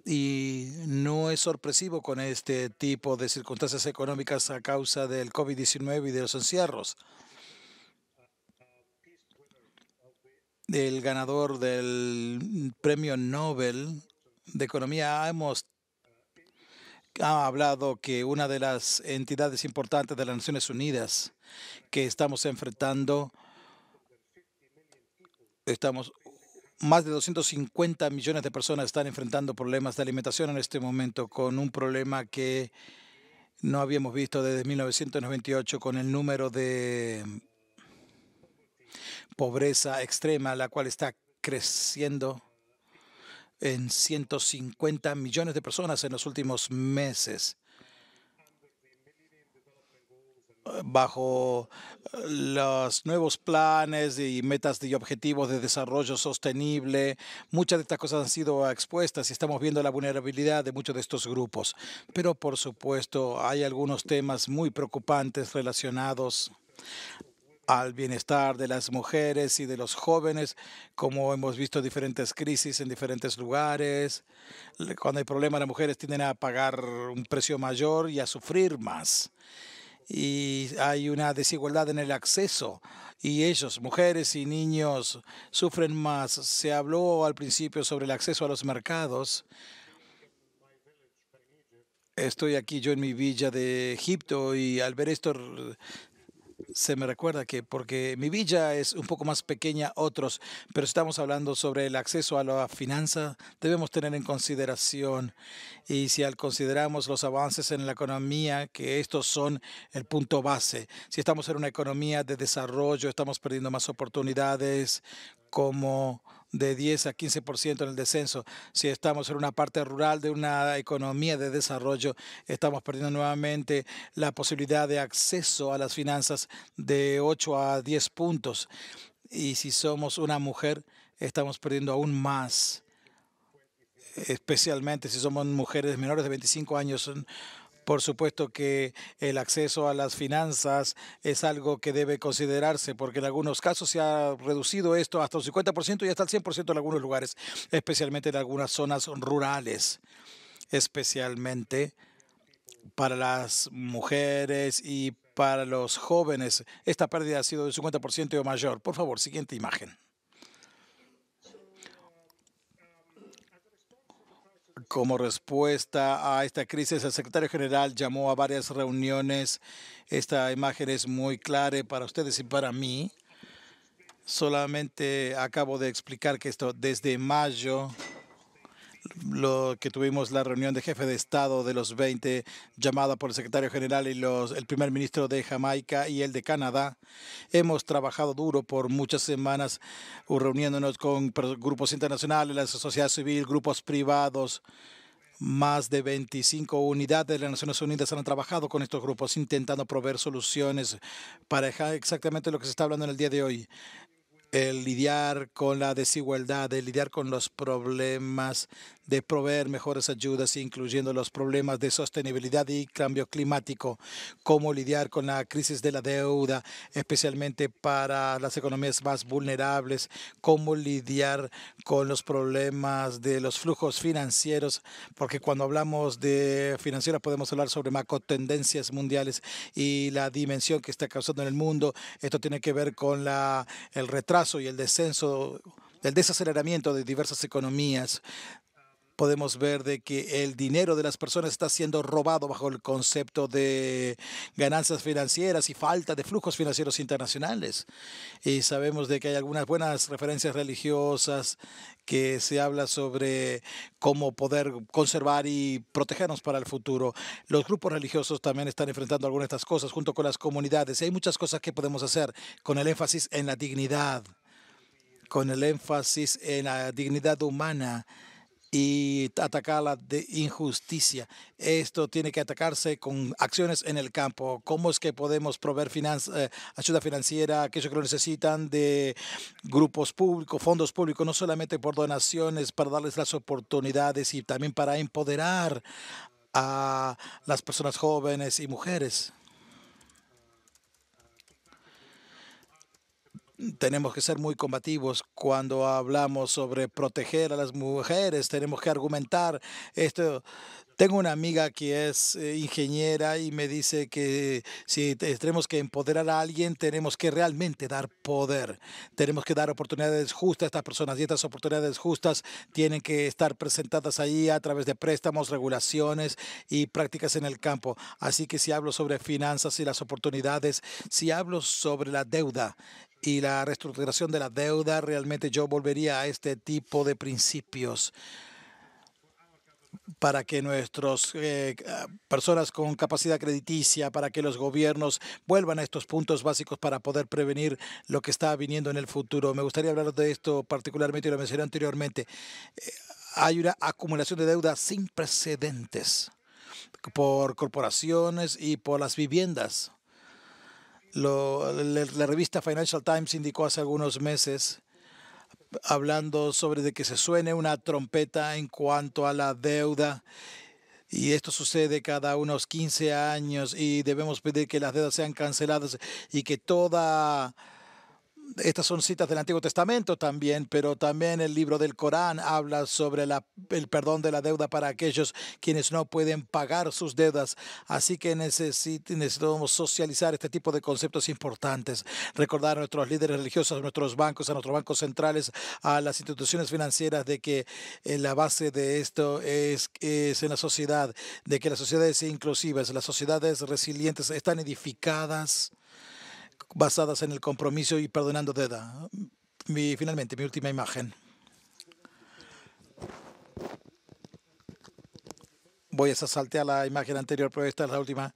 Y no es sorpresivo con este tipo de circunstancias económicas a causa del COVID-19 y de los encierros. El ganador del Premio Nobel de Economía ha hablado que una de las entidades importantes de las Naciones Unidas que estamos enfrentando, más de 250 millones de personas están enfrentando problemas de alimentación en este momento, con un problema que no habíamos visto desde 1998, con el número de pobreza extrema, la cual está creciendo en 150 millones de personas en los últimos meses. Bajo los nuevos planes y metas y objetivos de desarrollo sostenible, muchas de estas cosas han sido expuestas y estamos viendo la vulnerabilidad de muchos de estos grupos. Pero, por supuesto, hay algunos temas muy preocupantes relacionados al bienestar de las mujeres y de los jóvenes, como hemos visto diferentes crisis en diferentes lugares. Cuando hay problemas, las mujeres tienden a pagar un precio mayor y a sufrir más. Y hay una desigualdad en el acceso y ellos, mujeres y niños, sufren más. Se habló al principio sobre el acceso a los mercados. Estoy aquí yo en mi villa de Egipto y al ver esto se me recuerda que porque mi villa es un poco más pequeña otros, pero estamos hablando sobre el acceso a la finanza, debemos tener en consideración y si consideramos los avances en la economía, que estos son el punto base. Si estamos en una economía de desarrollo, estamos perdiendo más oportunidades como de 10 a 15% en el descenso. Si estamos en una parte rural de una economía de desarrollo, estamos perdiendo nuevamente la posibilidad de acceso a las finanzas de 8 a 10 puntos. Y si somos una mujer, estamos perdiendo aún más, especialmente si somos mujeres menores de 25 años. Por supuesto que el acceso a las finanzas es algo que debe considerarse, porque en algunos casos se ha reducido esto hasta un 50% y hasta el 100% en algunos lugares, especialmente en algunas zonas rurales, especialmente para las mujeres y para los jóvenes. Esta pérdida ha sido del 50% o mayor. Por favor, siguiente imagen. Como respuesta a esta crisis, el secretario general llamó a varias reuniones. Esta imagen es muy clara para ustedes y para mí. Solamente acabo de explicar que esto desde mayo, lo que tuvimos la reunión de jefe de Estado de los 20, llamada por el secretario general y el primer ministro de Jamaica y el de Canadá. Hemos trabajado duro por muchas semanas, reuniéndonos con grupos internacionales, la sociedad civil, grupos privados. Más de 25 unidades de las Naciones Unidas han trabajado con estos grupos, intentando proveer soluciones para exactamente lo que se está hablando en el día de hoy. El lidiar con la desigualdad, el lidiar con los problemas, de proveer mejores ayudas, incluyendo los problemas de sostenibilidad y cambio climático, cómo lidiar con la crisis de la deuda, especialmente para las economías más vulnerables, cómo lidiar con los problemas de los flujos financieros, porque cuando hablamos de financiera podemos hablar sobre macrotendencias mundiales y la dimensión que está causando en el mundo. Esto tiene que ver con el retraso y el descenso, el desaceleramiento de diversas economías. Podemos ver de que el dinero de las personas está siendo robado bajo el concepto de ganancias financieras y falta de flujos financieros internacionales. Y sabemos de que hay algunas buenas referencias religiosas que se habla sobre cómo poder conservar y protegernos para el futuro. Los grupos religiosos también están enfrentando algunas de estas cosas junto con las comunidades. Y hay muchas cosas que podemos hacer con el énfasis en la dignidad, con el énfasis en la dignidad humana y atacar la injusticia. Esto tiene que atacarse con acciones en el campo. ¿Cómo es que podemos proveer ayuda financiera a aquellos que lo necesitan de grupos públicos, fondos públicos, no solamente por donaciones, para darles las oportunidades y también para empoderar a las personas jóvenes y mujeres? Tenemos que ser muy combativos cuando hablamos sobre proteger a las mujeres. Tenemos que argumentar esto. Tengo una amiga que es ingeniera y me dice que si tenemos que empoderar a alguien, tenemos que realmente dar poder. Tenemos que dar oportunidades justas a estas personas y estas oportunidades justas tienen que estar presentadas ahí a través de préstamos, regulaciones y prácticas en el campo. Así que si hablo sobre finanzas y las oportunidades, si hablo sobre la deuda y la reestructuración de la deuda, realmente yo volvería a este tipo de principios para que nuestras personas con capacidad crediticia, para que los gobiernos vuelvan a estos puntos básicos para poder prevenir lo que está viniendo en el futuro. Me gustaría hablar de esto particularmente y lo mencioné anteriormente. hay una acumulación de deuda sin precedentes por corporaciones y por las viviendas. La revista Financial Times indicó hace algunos meses, hablando sobre de que se suene una trompeta en cuanto a la deuda. Y esto sucede cada unos 15 años y debemos pedir que las deudas sean canceladas y que estas son citas del Antiguo Testamento también, pero también el libro del Corán habla sobre el perdón de la deuda para aquellos quienes no pueden pagar sus deudas. Así que necesitamos socializar este tipo de conceptos importantes, recordar a nuestros líderes religiosos, a nuestros bancos centrales, a las instituciones financieras de que la base de esto es en la sociedad, de que las sociedades inclusivas, las sociedades resilientes están edificadas basadas en el compromiso y perdonando deuda. Finalmente, mi última imagen. Voy a saltear la imagen anterior, pero esta es la última.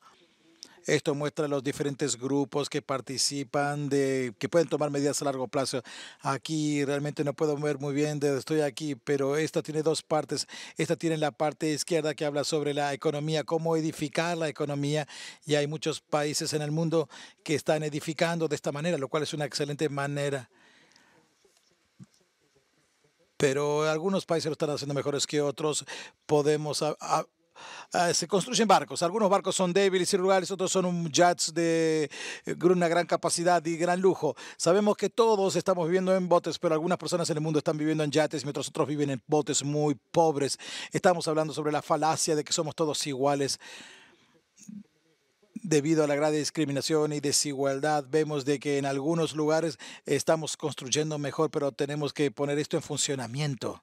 Esto muestra los diferentes grupos que participan, que pueden tomar medidas a largo plazo. Aquí realmente no puedo ver muy bien de donde estoy aquí, pero esta tiene dos partes. Esta tiene la parte izquierda que habla sobre la economía, cómo edificar la economía. Y hay muchos países en el mundo que están edificando de esta manera, lo cual es una excelente manera. Pero algunos países lo están haciendo mejores que otros. Se construyen barcos. Algunos barcos son débiles y rurales, otros son yachts de una gran capacidad y gran lujo. Sabemos que todos estamos viviendo en botes, pero algunas personas en el mundo están viviendo en yates mientras otros viven en botes muy pobres. Estamos hablando sobre la falacia de que somos todos iguales. Debido a la gran discriminación y desigualdad, vemos de que en algunos lugares estamos construyendo mejor, pero tenemos que poner esto en funcionamiento.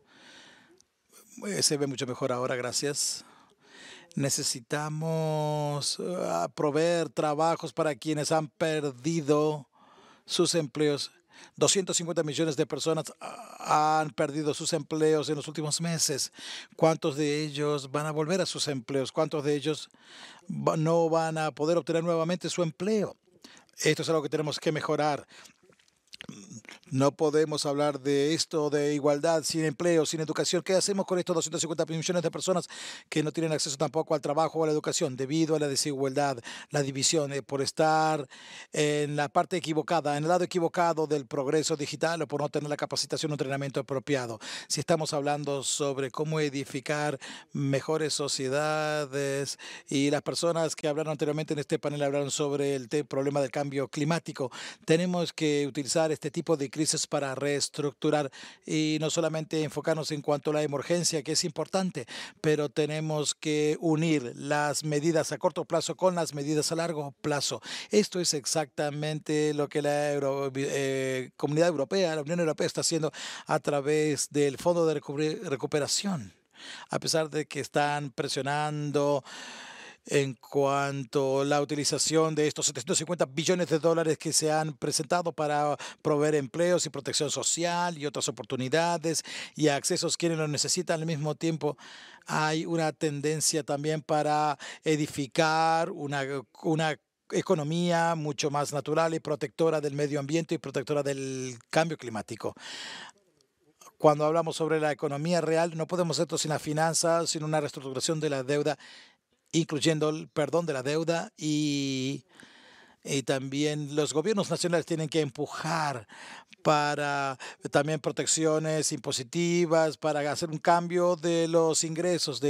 Se ve mucho mejor ahora, gracias. Necesitamos proveer trabajos para quienes han perdido sus empleos. 250 millones de personas han perdido sus empleos en los últimos meses. ¿Cuántos de ellos van a volver a sus empleos? ¿Cuántos de ellos no van a poder obtener nuevamente su empleo? Esto es algo que tenemos que mejorar. No podemos hablar de esto, de igualdad, sin empleo, sin educación. ¿Qué hacemos con estos 250 millones de personas que no tienen acceso tampoco al trabajo o a la educación debido a la desigualdad, la división, por estar en la parte equivocada, en el lado equivocado del progreso digital o por no tener la capacitación o entrenamiento apropiado? Si estamos hablando sobre cómo edificar mejores sociedades y las personas que hablaron anteriormente en este panel hablaron sobre el problema del cambio climático, tenemos que utilizar este tipo de crisis para reestructurar y no solamente enfocarnos en cuanto a la emergencia, que es importante, pero tenemos que unir las medidas a corto plazo con las medidas a largo plazo. Esto es exactamente lo que la Comunidad Europea, la Unión Europea está haciendo a través del Fondo de Recuperación. A pesar de que están presionando en cuanto a la utilización de estos 750 billones de dólares que se han presentado para proveer empleos y protección social y otras oportunidades y accesos quienes lo necesitan al mismo tiempo, hay una tendencia también para edificar una economía mucho más natural y protectora del medio ambiente y protectora del cambio climático. Cuando hablamos sobre la economía real, no podemos hacer esto sin la finanza, sin una reestructuración de la deuda, incluyendo el perdón de la deuda y también los gobiernos nacionales tienen que empujar para también protecciones impositivas, para hacer un cambio de los ingresos.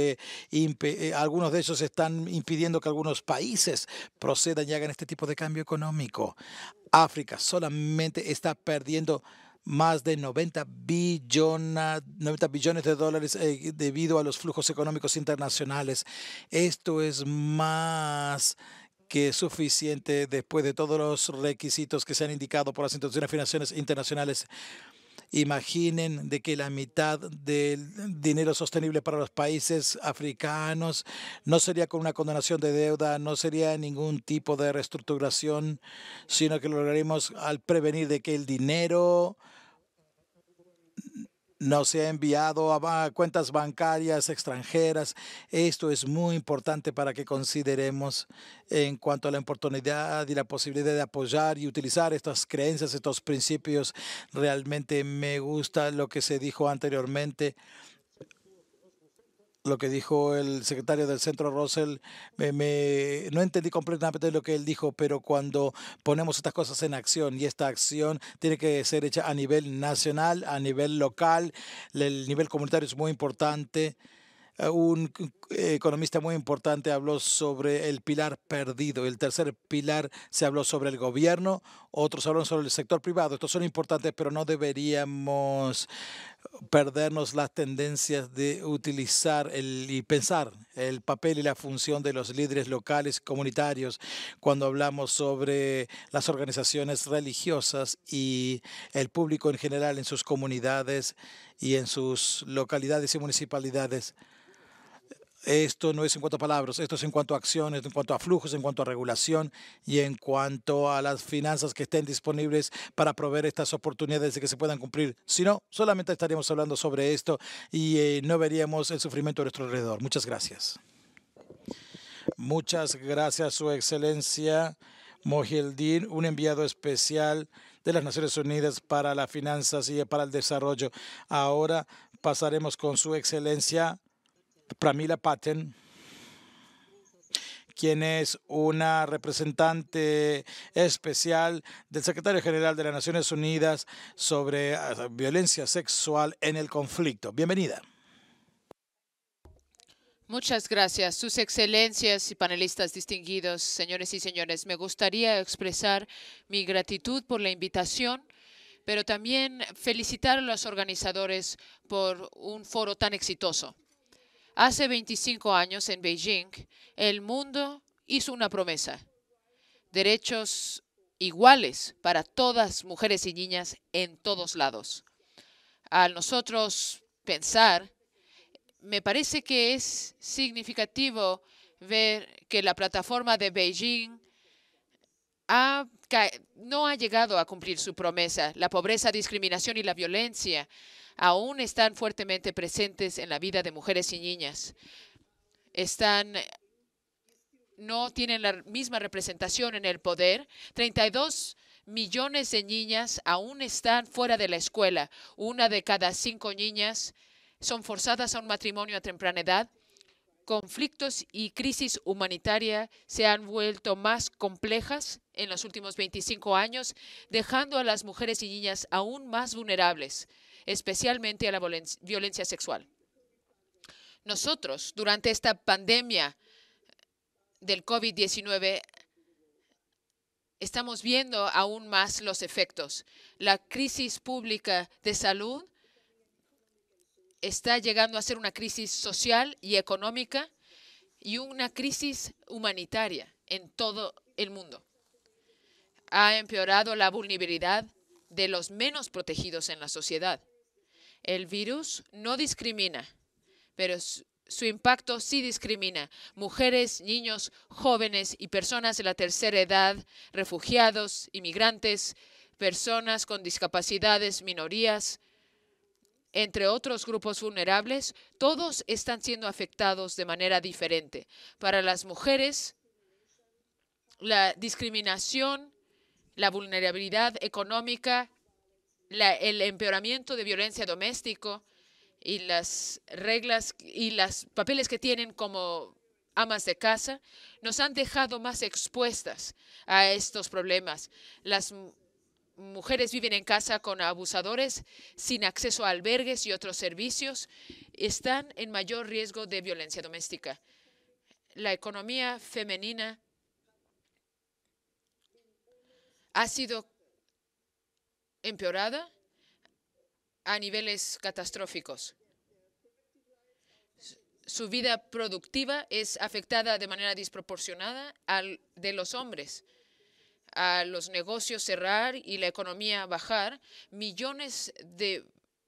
Algunos de ellos están impidiendo que algunos países procedan y hagan este tipo de cambio económico. África solamente está perdiendo más de 90 billones de dólares debido a los flujos económicos internacionales. Esto es más que suficiente después de todos los requisitos que se han indicado por las instituciones financieras internacionales. Imaginen de que la mitad del dinero sostenible para los países africanos no sería con una condonación de deuda, no sería ningún tipo de reestructuración, sino que lo lograríamos al prevenir de que el dinero no se ha enviado a cuentas bancarias extranjeras. Esto es muy importante para que consideremos en cuanto a la oportunidad y la posibilidad de apoyar y utilizar estas creencias, estos principios. Realmente me gusta lo que se dijo anteriormente. lo que dijo el secretario del Centro Russell, no entendí completamente lo que él dijo, pero cuando ponemos estas cosas en acción y esta acción tiene que ser hecha a nivel nacional, a nivel local, el nivel comunitario es muy importante. Economista muy importante habló sobre el pilar perdido. El tercer pilar se habló sobre el gobierno, otros hablaron sobre el sector privado. Estos son importantes, pero no deberíamos perdernos las tendencias de utilizar y pensar el papel y la función de los líderes locales comunitarios cuando hablamos sobre las organizaciones religiosas y el público en general en sus comunidades y en sus localidades y municipalidades. Esto no es en cuanto a palabras, esto es en cuanto a acciones, en cuanto a flujos, en cuanto a regulación y en cuanto a las finanzas que estén disponibles para proveer estas oportunidades de que se puedan cumplir. Si no, solamente estaríamos hablando sobre esto y no veríamos el sufrimiento a nuestro alrededor. Muchas gracias. Muchas gracias, Su Excelencia Mohieldin, un enviado especial de las Naciones Unidas para las Finanzas y para el Desarrollo. Ahora pasaremos con Su Excelencia Pramila Patten, quien es una representante especial del secretario general de las Naciones Unidas sobre violencia sexual en el conflicto. Bienvenida. Muchas gracias, sus excelencias y panelistas distinguidos, señores y señores. Me gustaría expresar mi gratitud por la invitación, pero también felicitar a los organizadores por un foro tan exitoso. Hace 25 años en Beijing, el mundo hizo una promesa: derechos iguales para todas mujeres y niñas en todos lados. Al nosotros pensar, me parece que es significativo ver que la plataforma de Beijing no ha llegado a cumplir su promesa. La pobreza, discriminación y la violencia aún están fuertemente presentes en la vida de mujeres y niñas. No tienen la misma representación en el poder. 32 millones de niñas aún están fuera de la escuela. 1 de cada 5 niñas son forzadas a un matrimonio a temprana edad. Conflictos y crisis humanitaria se han vuelto más complejas en los últimos 25 años, dejando a las mujeres y niñas aún más vulnerables, especialmente a la violencia sexual. Nosotros, durante esta pandemia del COVID-19, estamos viendo aún más los efectos. La crisis pública de salud está llegando a ser una crisis social y económica y una crisis humanitaria en todo el mundo. Ha empeorado la vulnerabilidad de los menos protegidos en la sociedad. El virus no discrimina, pero su impacto sí discrimina. Mujeres, niños, jóvenes y personas de la tercera edad, refugiados, inmigrantes, personas con discapacidades, minorías, entre otros grupos vulnerables, todos están siendo afectados de manera diferente. Para las mujeres, la discriminación, la vulnerabilidad económica, el empeoramiento de violencia doméstica y las reglas y los papeles que tienen como amas de casa nos han dejado más expuestas a estos problemas. Las mujeres viven en casa con abusadores, sin acceso a albergues y otros servicios, están en mayor riesgo de violencia doméstica. La economía femenina ha sido empeorada a niveles catastróficos. Su vida productiva es afectada de manera desproporcionada al de los hombres. A los negocios cerrar y la economía bajar, millones de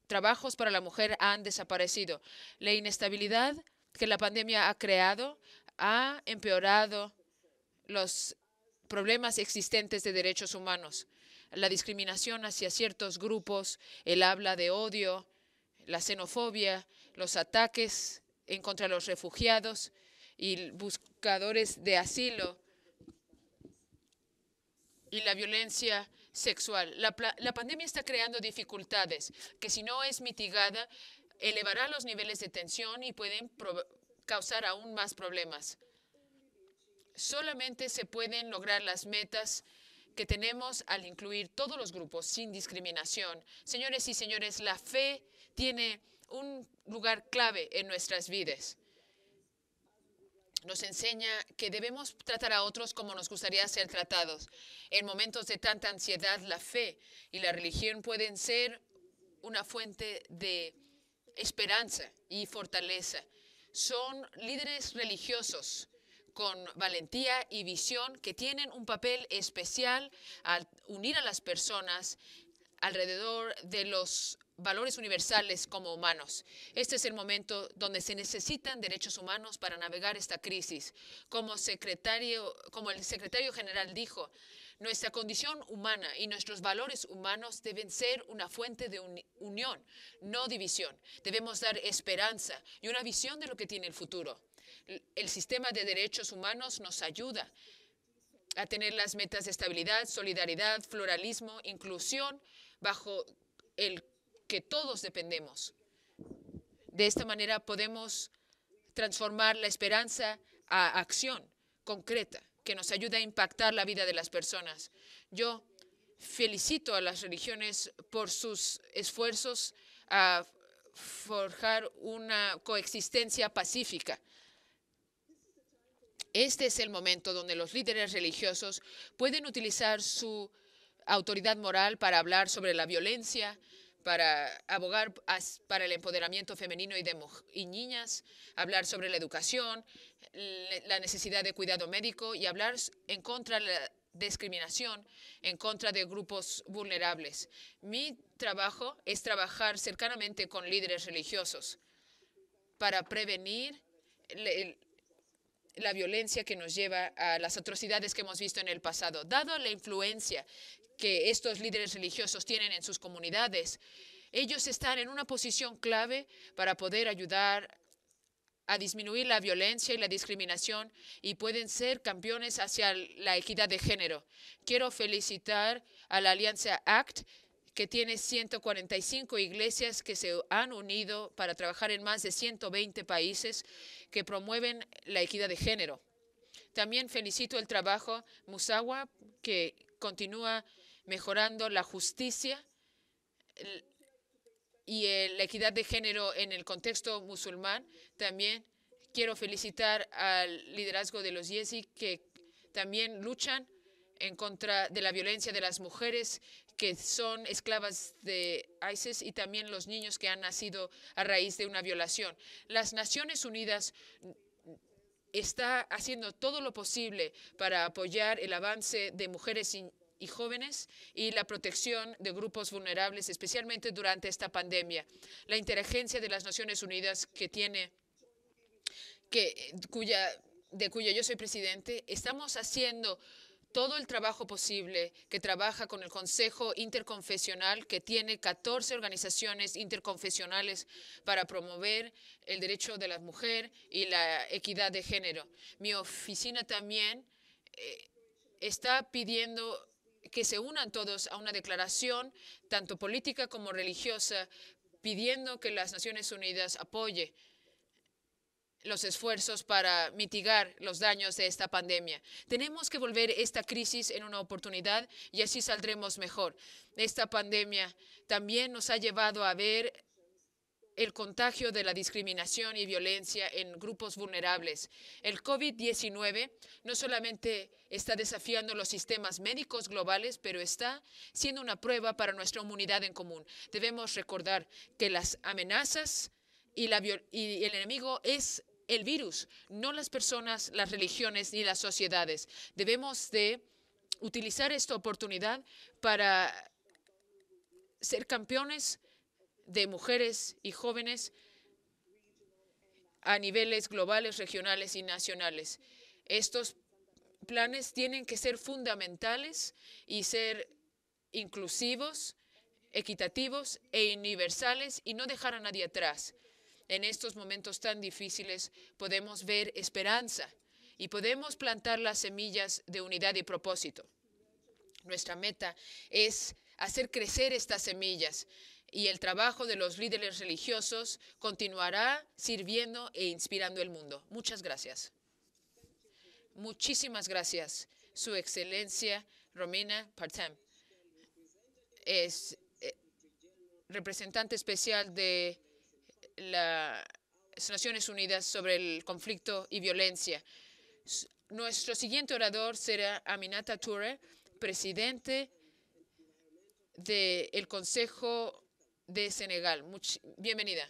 trabajos para la mujer han desaparecido. La inestabilidad que la pandemia ha creado ha empeorado los problemas existentes de derechos humanos. La discriminación hacia ciertos grupos, el habla de odio, la xenofobia, los ataques en contra de los refugiados y buscadores de asilo, y la violencia sexual. La pandemia está creando dificultades que, si no es mitigada, elevará los niveles de tensión y pueden causar aún más problemas. Solamente se pueden lograr las metas que tenemos al incluir todos los grupos sin discriminación. Señores y señores, la fe tiene un lugar clave en nuestras vidas. Nos enseña que debemos tratar a otros como nos gustaría ser tratados. En momentos de tanta ansiedad, la fe y la religión pueden ser una fuente de esperanza y fortaleza. Son líderes religiosos con valentía y visión que tienen un papel especial al unir a las personas alrededor de los valores universales como humanos. Este es el momento donde se necesitan derechos humanos para navegar esta crisis. Como el secretario general dijo, nuestra condición humana y nuestros valores humanos deben ser una fuente de unión, no división. Debemos dar esperanza y una visión de lo que tiene el futuro. El sistema de derechos humanos nos ayuda a tener las metas de estabilidad, solidaridad, pluralismo, inclusión, bajo el que todos dependemos. De esta manera podemos transformar la esperanza a acción concreta que nos ayuda a impactar la vida de las personas. Yo felicito a las religiones por sus esfuerzos a forjar una coexistencia pacífica. Este es el momento donde los líderes religiosos pueden utilizar su autoridad moral para hablar sobre la violencia, para abogar para el empoderamiento femenino y niñas, hablar sobre la educación, la necesidad de cuidado médico y hablar en contra de la discriminación, en contra de grupos vulnerables. Mi trabajo es trabajar cercanamente con líderes religiosos para prevenir la violencia que nos lleva a las atrocidades que hemos visto en el pasado. Dado la influencia que estos líderes religiosos tienen en sus comunidades, ellos están en una posición clave para poder ayudar a disminuir la violencia y la discriminación y pueden ser campeones hacia la equidad de género. Quiero felicitar a la Alianza ACT, que tiene 145 iglesias que se han unido para trabajar en más de 120 países que promueven la equidad de género. También felicito el trabajo Musawa, que continúa mejorando la justicia y la equidad de género en el contexto musulmán. También quiero felicitar al liderazgo de los Yezi, que también luchan en contra de la violencia de las mujeres que son esclavas de ISIS y también los niños que han nacido a raíz de una violación. Las Naciones Unidas está haciendo todo lo posible para apoyar el avance de mujeres y jóvenes y la protección de grupos vulnerables, especialmente durante esta pandemia. La inteligencia de las Naciones Unidas de cuya yo soy presidente, estamos haciendo todo el trabajo posible, que trabaja con el Consejo Interconfesional, que tiene 14 organizaciones interconfesionales para promover el derecho de la mujer y la equidad de género. Mi oficina también está pidiendo que se unan todos a una declaración, tanto política como religiosa, pidiendo que las Naciones Unidas apoye los esfuerzos para mitigar los daños de esta pandemia. Tenemos que volver esta crisis en una oportunidad y así saldremos mejor. Esta pandemia también nos ha llevado a ver el contagio de la discriminación y violencia en grupos vulnerables. El COVID-19 no solamente está desafiando los sistemas médicos globales, pero está siendo una prueba para nuestra humanidad en común. Debemos recordar que las amenazas y el enemigo es el virus, no las personas, las religiones ni las sociedades. Debemos de utilizar esta oportunidad para ser campeones de mujeres y jóvenes a niveles globales, regionales y nacionales. Estos planes tienen que ser fundamentales y ser inclusivos, equitativos e universales y no dejar a nadie atrás. En estos momentos tan difíciles podemos ver esperanza y podemos plantar las semillas de unidad y propósito. Nuestra meta es hacer crecer estas semillas y el trabajo de los líderes religiosos continuará sirviendo e inspirando el mundo. Muchas gracias. Muchísimas gracias. Su Excelencia Romina Partem es representante especial de las Naciones Unidas sobre el conflicto y violencia. Nuestro siguiente orador será Aminata Touré, presidente del Consejo de Senegal. Bienvenida.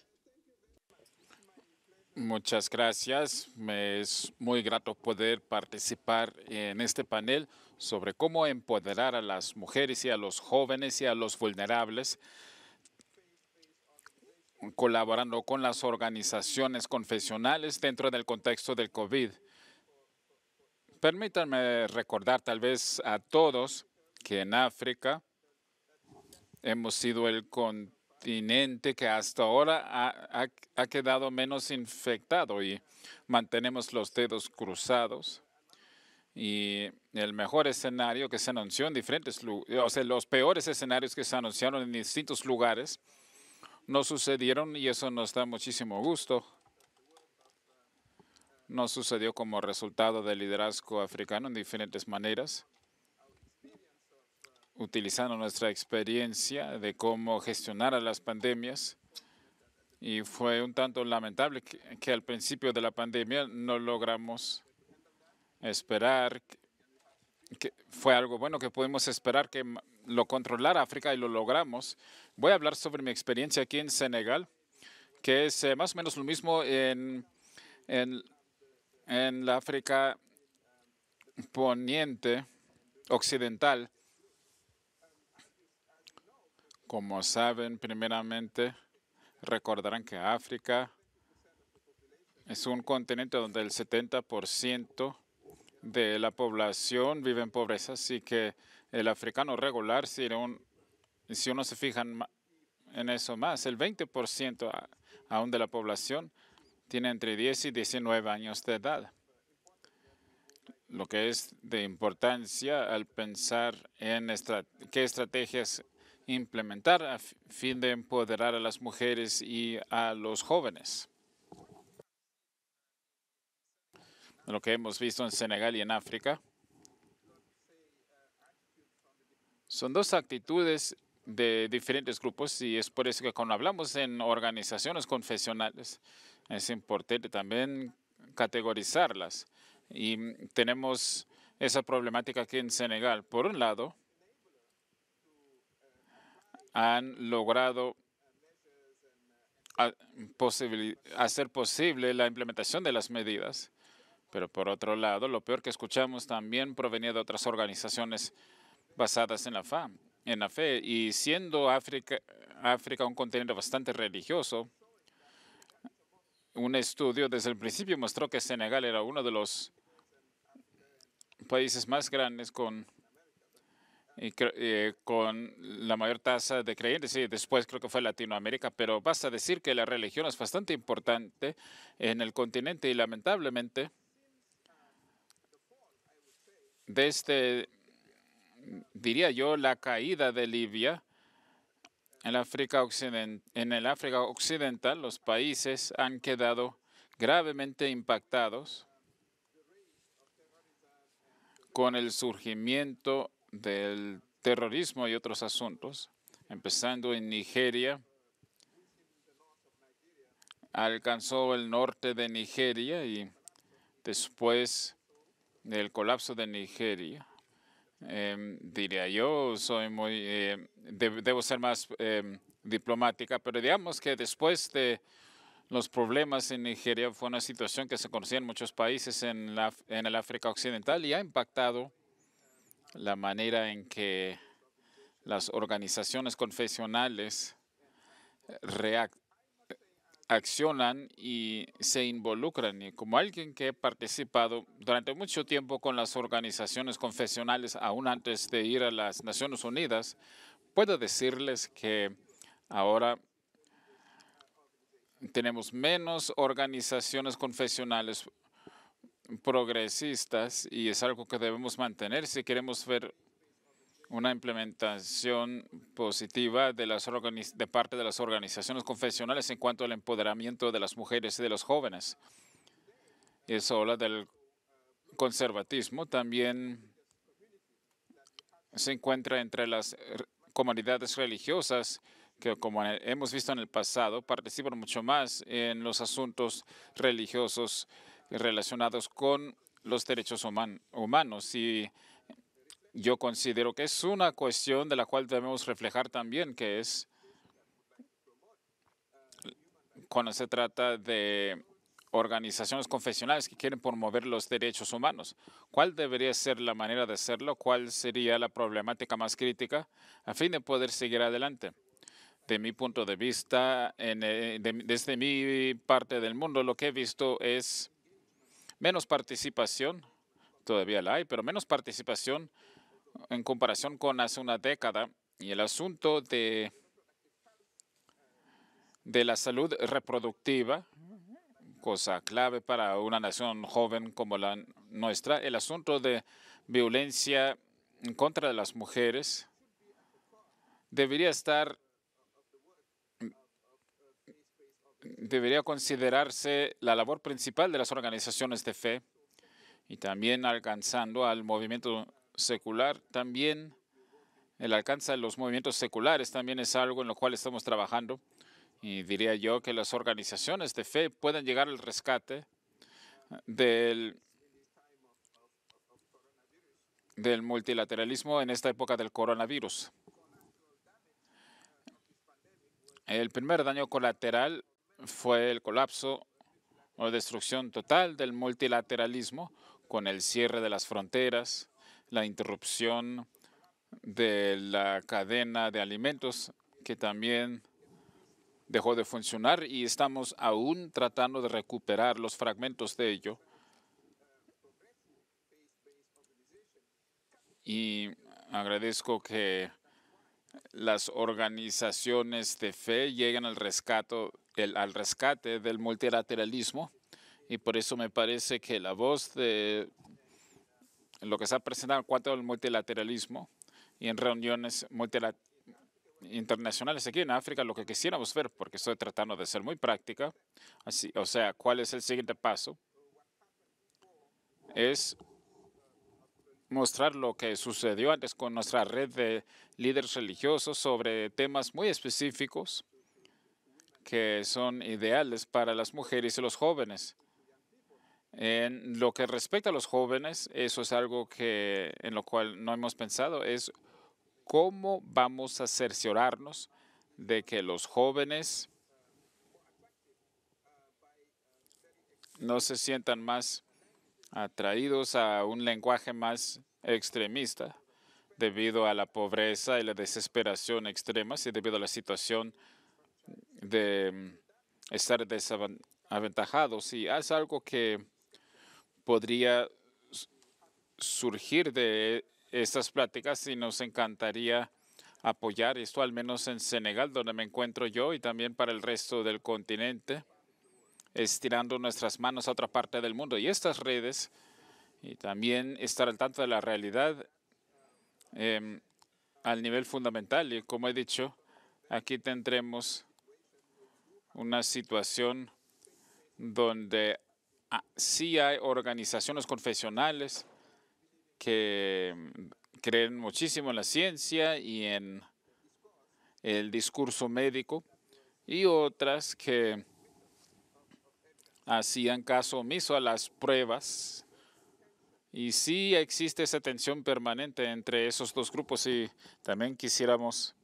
Muchas gracias. Me es muy grato poder participar en este panel sobre cómo empoderar a las mujeres y a los jóvenes y a los vulnerables, colaborando con las organizaciones confesionales dentro del contexto del COVID. Permítanme recordar tal vez a todos que en África hemos sido el continente que hasta ahora ha quedado menos infectado y mantenemos los dedos cruzados. Y el mejor escenario que se anunció en diferentes lugares, o sea, los peores escenarios que se anunciaron en distintos lugares no sucedieron y eso nos da muchísimo gusto. No sucedió como resultado del liderazgo africano en diferentes maneras, utilizando nuestra experiencia de cómo gestionar a las pandemias. Y fue un tanto lamentable que al principio de la pandemia no logramos esperar, que fue algo bueno que pudimos esperar que lo controlara África y lo logramos. Voy a hablar sobre mi experiencia aquí en Senegal, que es más o menos lo mismo en la África poniente, occidental. Como saben, primeramente, recordarán que África es un continente donde el 70% de la población vive en pobreza, así que el africano regular, si uno se fija en eso más, el 20% aún de la población tiene entre 10 y 19 años de edad. Lo que es de importancia al pensar en qué estrategias implementar a fin de empoderar a las mujeres y a los jóvenes. Lo que hemos visto en Senegal y en África son dos actitudes de diferentes grupos y es por eso que cuando hablamos en organizaciones confesionales es importante también categorizarlas. Y tenemos esa problemática aquí en Senegal. Por un lado, han logrado hacer posible la implementación de las medidas. Pero por otro lado, lo peor que escuchamos también provenía de otras organizaciones basadas en la fe. Y siendo África un continente bastante religioso, un estudio desde el principio mostró que Senegal era uno de los países más grandes con la mayor tasa de creyentes, y después creo que fue Latinoamérica, pero basta decir que la religión es bastante importante en el continente y lamentablemente desde, diría yo, la caída de Libia, en el África Occidental, los países han quedado gravemente impactados con el surgimiento del terrorismo y otros asuntos, empezando en Nigeria, alcanzó el norte de Nigeria y después del colapso de Nigeria, diría yo, debo ser más diplomática, pero digamos que después de los problemas en Nigeria fue una situación que se conocía en muchos países en el África Occidental y ha impactado la manera en que las organizaciones confesionales accionan y se involucran. Y como alguien que he participado durante mucho tiempo con las organizaciones confesionales, aún antes de ir a las Naciones Unidas, puedo decirles que ahora tenemos menos organizaciones confesionales progresistas y es algo que debemos mantener si queremos ver una implementación positiva de parte de las organizaciones confesionales en cuanto al empoderamiento de las mujeres y de los jóvenes. Y eso habla del conservatismo. También se encuentra entre las comunidades religiosas que, como hemos visto en el pasado, participan mucho más en los asuntos religiosos relacionados con los derechos humanos. Y yo considero que es una cuestión de la cual debemos reflejar también, que es cuando se trata de organizaciones confesionales que quieren promover los derechos humanos. ¿Cuál debería ser la manera de hacerlo? ¿Cuál sería la problemática más crítica a fin de poder seguir adelante? De mi punto de vista, desde mi parte del mundo, lo que he visto es menos participación, todavía la hay, pero menos participación en comparación con hace una década. Y el asunto de la salud reproductiva, cosa clave para una nación joven como la nuestra, el asunto de violencia en contra de las mujeres debería considerarse la labor principal de las organizaciones de fe, y también alcanzando al movimiento secular. También el alcance de los movimientos seculares también es algo en lo cual estamos trabajando. Y diría yo que las organizaciones de fe pueden llegar al rescate del multilateralismo en esta época del coronavirus. El primer daño colateral fue el colapso o destrucción total del multilateralismo con el cierre de las fronteras, la interrupción de la cadena de alimentos, que también dejó de funcionar, y estamos aún tratando de recuperar los fragmentos de ello. Y agradezco que las organizaciones de fe lleguen al rescate del multilateralismo, y por eso me parece que la voz de lo que se ha presentado en cuanto al multilateralismo y en reuniones internacionales aquí en África, lo que quisiéramos ver, porque estoy tratando de ser muy práctica, o sea, ¿cuál es el siguiente paso? Es mostrar lo que sucedió antes con nuestra red de líderes religiosos sobre temas muy específicos que son ideales para las mujeres y los jóvenes. En lo que respecta a los jóvenes, eso es algo en lo cual no hemos pensado, es cómo vamos a cerciorarnos de que los jóvenes no se sientan más atraídos a un lenguaje más extremista debido a la pobreza y la desesperación extremas y debido a la situación de estar desaventajados. Y es algo que podría surgir de estas pláticas, y nos encantaría apoyar esto, al menos en Senegal, donde me encuentro yo, y también para el resto del continente, estirando nuestras manos a otra parte del mundo. Y estas redes, y también estar al tanto de la realidad al nivel fundamental. Y como he dicho, aquí tendremos una situación donde sí hay organizaciones confesionales que creen muchísimo en la ciencia y en el discurso médico, y otras que hacían caso omiso a las pruebas. Y sí existe esa tensión permanente entre esos dos grupos, y también quisiéramos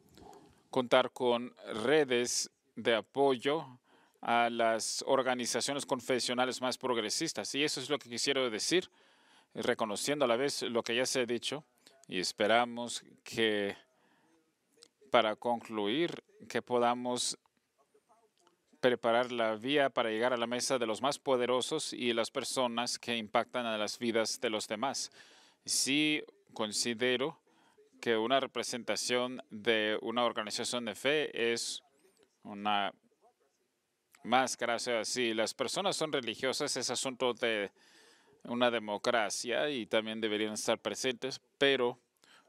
contar con redes de apoyo a las organizaciones confesionales más progresistas. Y eso es lo que quisiera decir, reconociendo a la vez lo que ya se ha dicho, y esperamos que, para concluir, que podamos preparar la vía para llegar a la mesa de los más poderosos y las personas que impactan a las vidas de los demás. Sí considero que una representación de una organización de fe es una máscara. O sea, si las personas son religiosas, es asunto de una democracia y también deberían estar presentes, pero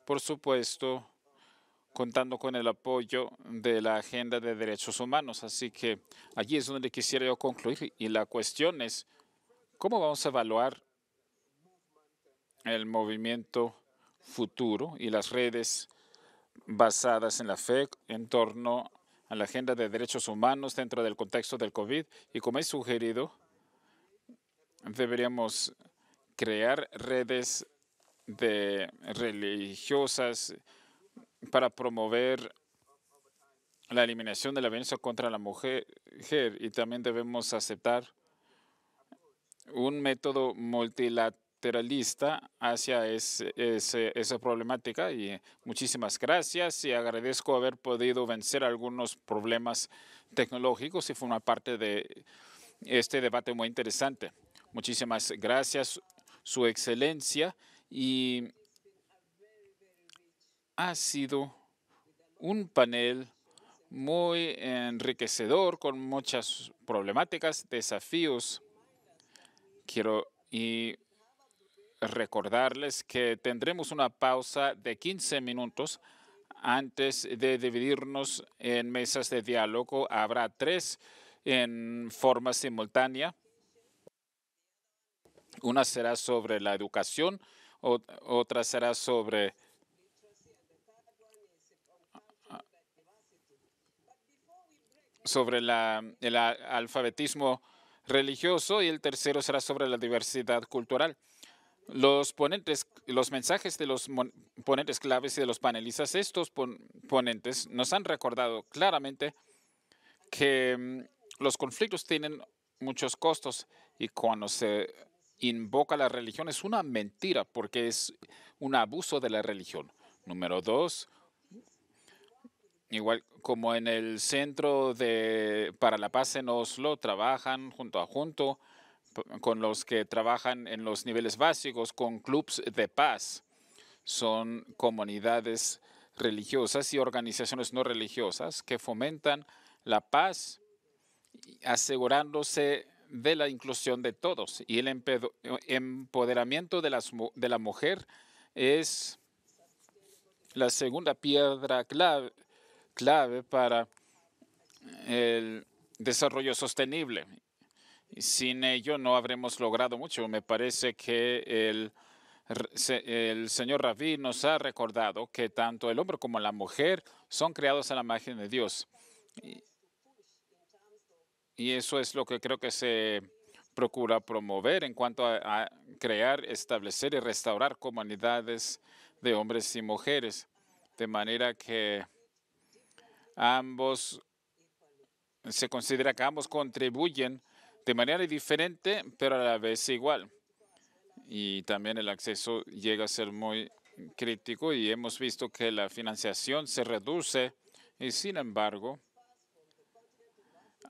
por supuesto, contando con el apoyo de la Agenda de Derechos Humanos. Así que allí es donde quisiera yo concluir. Y la cuestión es, ¿cómo vamos a evaluar el movimiento futuro y las redes basadas en la fe en torno a la agenda de derechos humanos dentro del contexto del COVID? Y como he sugerido, deberíamos crear redes religiosas para promover la eliminación de la violencia contra la mujer, y también debemos aceptar un método multilateralista hacia esa problemática. Y muchísimas gracias y agradezco haber podido vencer algunos problemas tecnológicos y formar parte de este debate muy interesante. Muchísimas gracias, Su Excelencia, y ha sido un panel muy enriquecedor con muchas problemáticas, desafíos. Quiero recordarles que tendremos una pausa de 15 minutos antes de dividirnos en mesas de diálogo. Habrá 3 en forma simultánea. Una será sobre la educación, otra será sobre el alfabetismo religioso y el tercero será sobre la diversidad cultural. Los mensajes de los ponentes claves y de los panelistas, estos ponentes nos han recordado claramente que los conflictos tienen muchos costos y cuando se invoca la religión es una mentira porque es un abuso de la religión. Número 2, igual como en el Centro para la Paz en Oslo, trabajan junto a junto con los que trabajan en los niveles básicos, con clubes de paz. Son comunidades religiosas y organizaciones no religiosas que fomentan la paz, asegurándose de la inclusión de todos. Y el empoderamiento de la mujer es la segunda piedra clave para el desarrollo sostenible. Sin ello no habremos logrado mucho. Me parece que el señor Ravi nos ha recordado que tanto el hombre como la mujer son creados a la imagen de Dios. Y eso es lo que creo que se procura promover en cuanto a crear, establecer y restaurar comunidades de hombres y mujeres, de manera que se considera que ambos contribuyen de manera diferente, pero a la vez igual. Y también el acceso llega a ser muy crítico y hemos visto que la financiación se reduce y, sin embargo,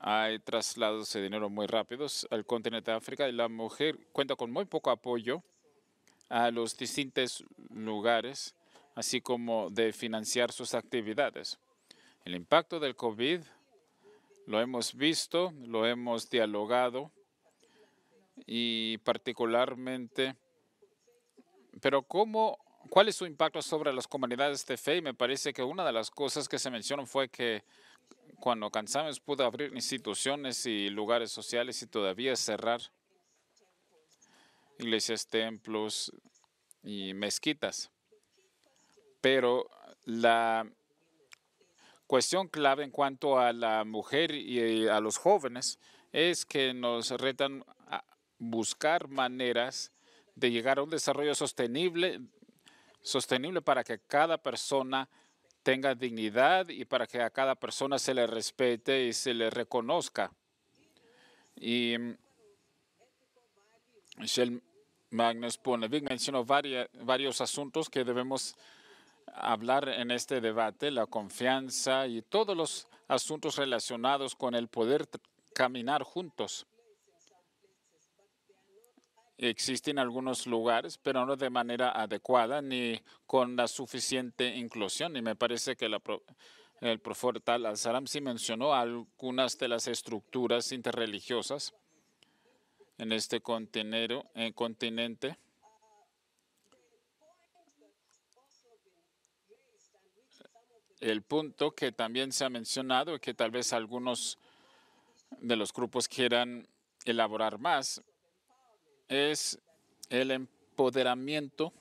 hay traslados de dinero muy rápidos al continente de África y la mujer cuenta con muy poco apoyo a los distintos lugares, así como de financiar sus actividades. El impacto del COVID lo hemos visto, lo hemos dialogado y particularmente, pero ¿cuál es su impacto sobre las comunidades de fe? Y me parece que una de las cosas que se mencionó fue que cuando Cansames pudo abrir instituciones y lugares sociales y todavía cerrar iglesias, templos y mezquitas. Pero la cuestión clave en cuanto a la mujer y a los jóvenes es que nos retan a buscar maneras de llegar a un desarrollo sostenible para que cada persona tenga dignidad y para que a cada persona se le respete y se le reconozca. Y Michelle Magnus Bonnevie mencionó varios asuntos que debemos hablar en este debate: la confianza y todos los asuntos relacionados con el poder caminar juntos. Existen algunos lugares, pero no de manera adecuada ni con la suficiente inclusión. Y me parece que el profesor Tal Al-Salam sí mencionó algunas de las estructuras interreligiosas en este continente. El punto que también se ha mencionado y que tal vez algunos de los grupos quieran elaborar más es el empoderamiento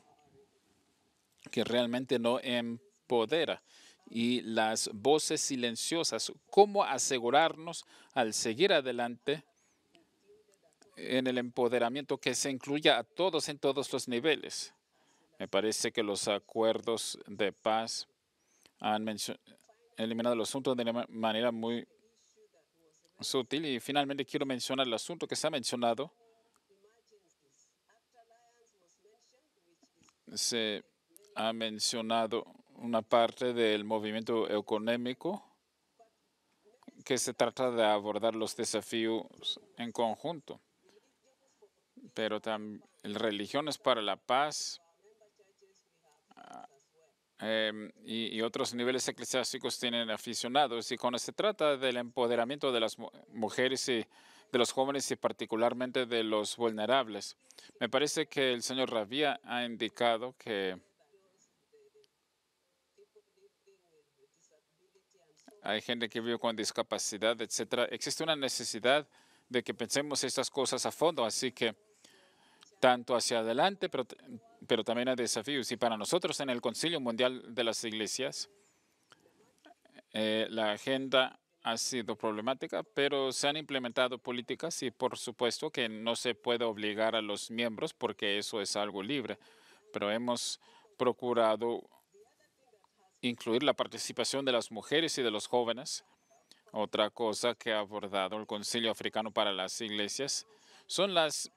que realmente no empodera y las voces silenciosas. ¿Cómo asegurarnos al seguir adelante en el empoderamiento que se incluya a todos en todos los niveles? Me parece que los acuerdos de paz han eliminado el asunto de una manera muy sutil. Y finalmente quiero mencionar el asunto que se ha mencionado. Se ha mencionado una parte del movimiento económico que se trata de abordar los desafíos en conjunto. Pero también religiones para la paz y otros niveles eclesiásticos tienen aficionados. Y cuando se trata del empoderamiento de las mujeres y de los jóvenes y particularmente de los vulnerables, me parece que el señor Ravía ha indicado que hay gente que vive con discapacidad, etcétera. Existe una necesidad de que pensemos estas cosas a fondo, así que tanto hacia adelante, pero también hay desafíos. Y para nosotros en el Concilio Mundial de las Iglesias, la agenda ha sido problemática, pero se han implementado políticas y por supuesto que no se puede obligar a los miembros porque eso es algo libre, pero hemos procurado incluir la participación de las mujeres y de los jóvenes. Otra cosa que ha abordado el Concilio Africano para las Iglesias son las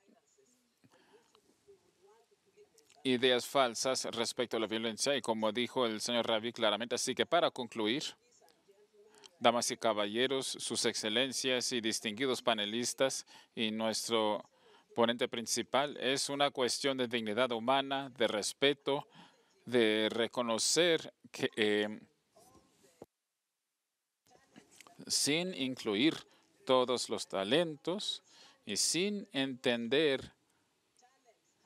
ideas falsas respecto a la violencia y como dijo el señor Ravi claramente, así que para concluir, damas y caballeros, sus excelencias y distinguidos panelistas y nuestro ponente principal, es una cuestión de dignidad humana, de respeto, de reconocer que sin incluir todos los talentos y sin entender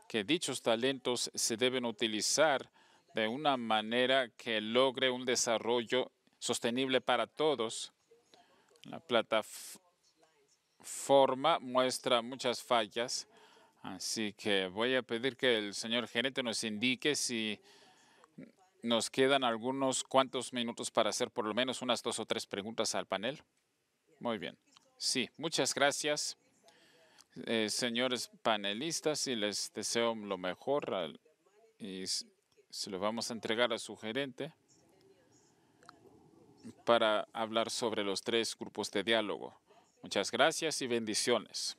que dichos talentos se deben utilizar de una manera que logre un desarrollo sostenible para todos. La plataforma muestra muchas fallas, así que voy a pedir que el señor gerente nos indique si nos quedan algunos cuantos minutos para hacer por lo menos unas 2 o 3 preguntas al panel. Muy bien. Sí, muchas gracias, señores panelistas, y les deseo lo mejor y se lo vamos a entregar a su gerente para hablar sobre los 3 grupos de diálogo. Muchas gracias y bendiciones.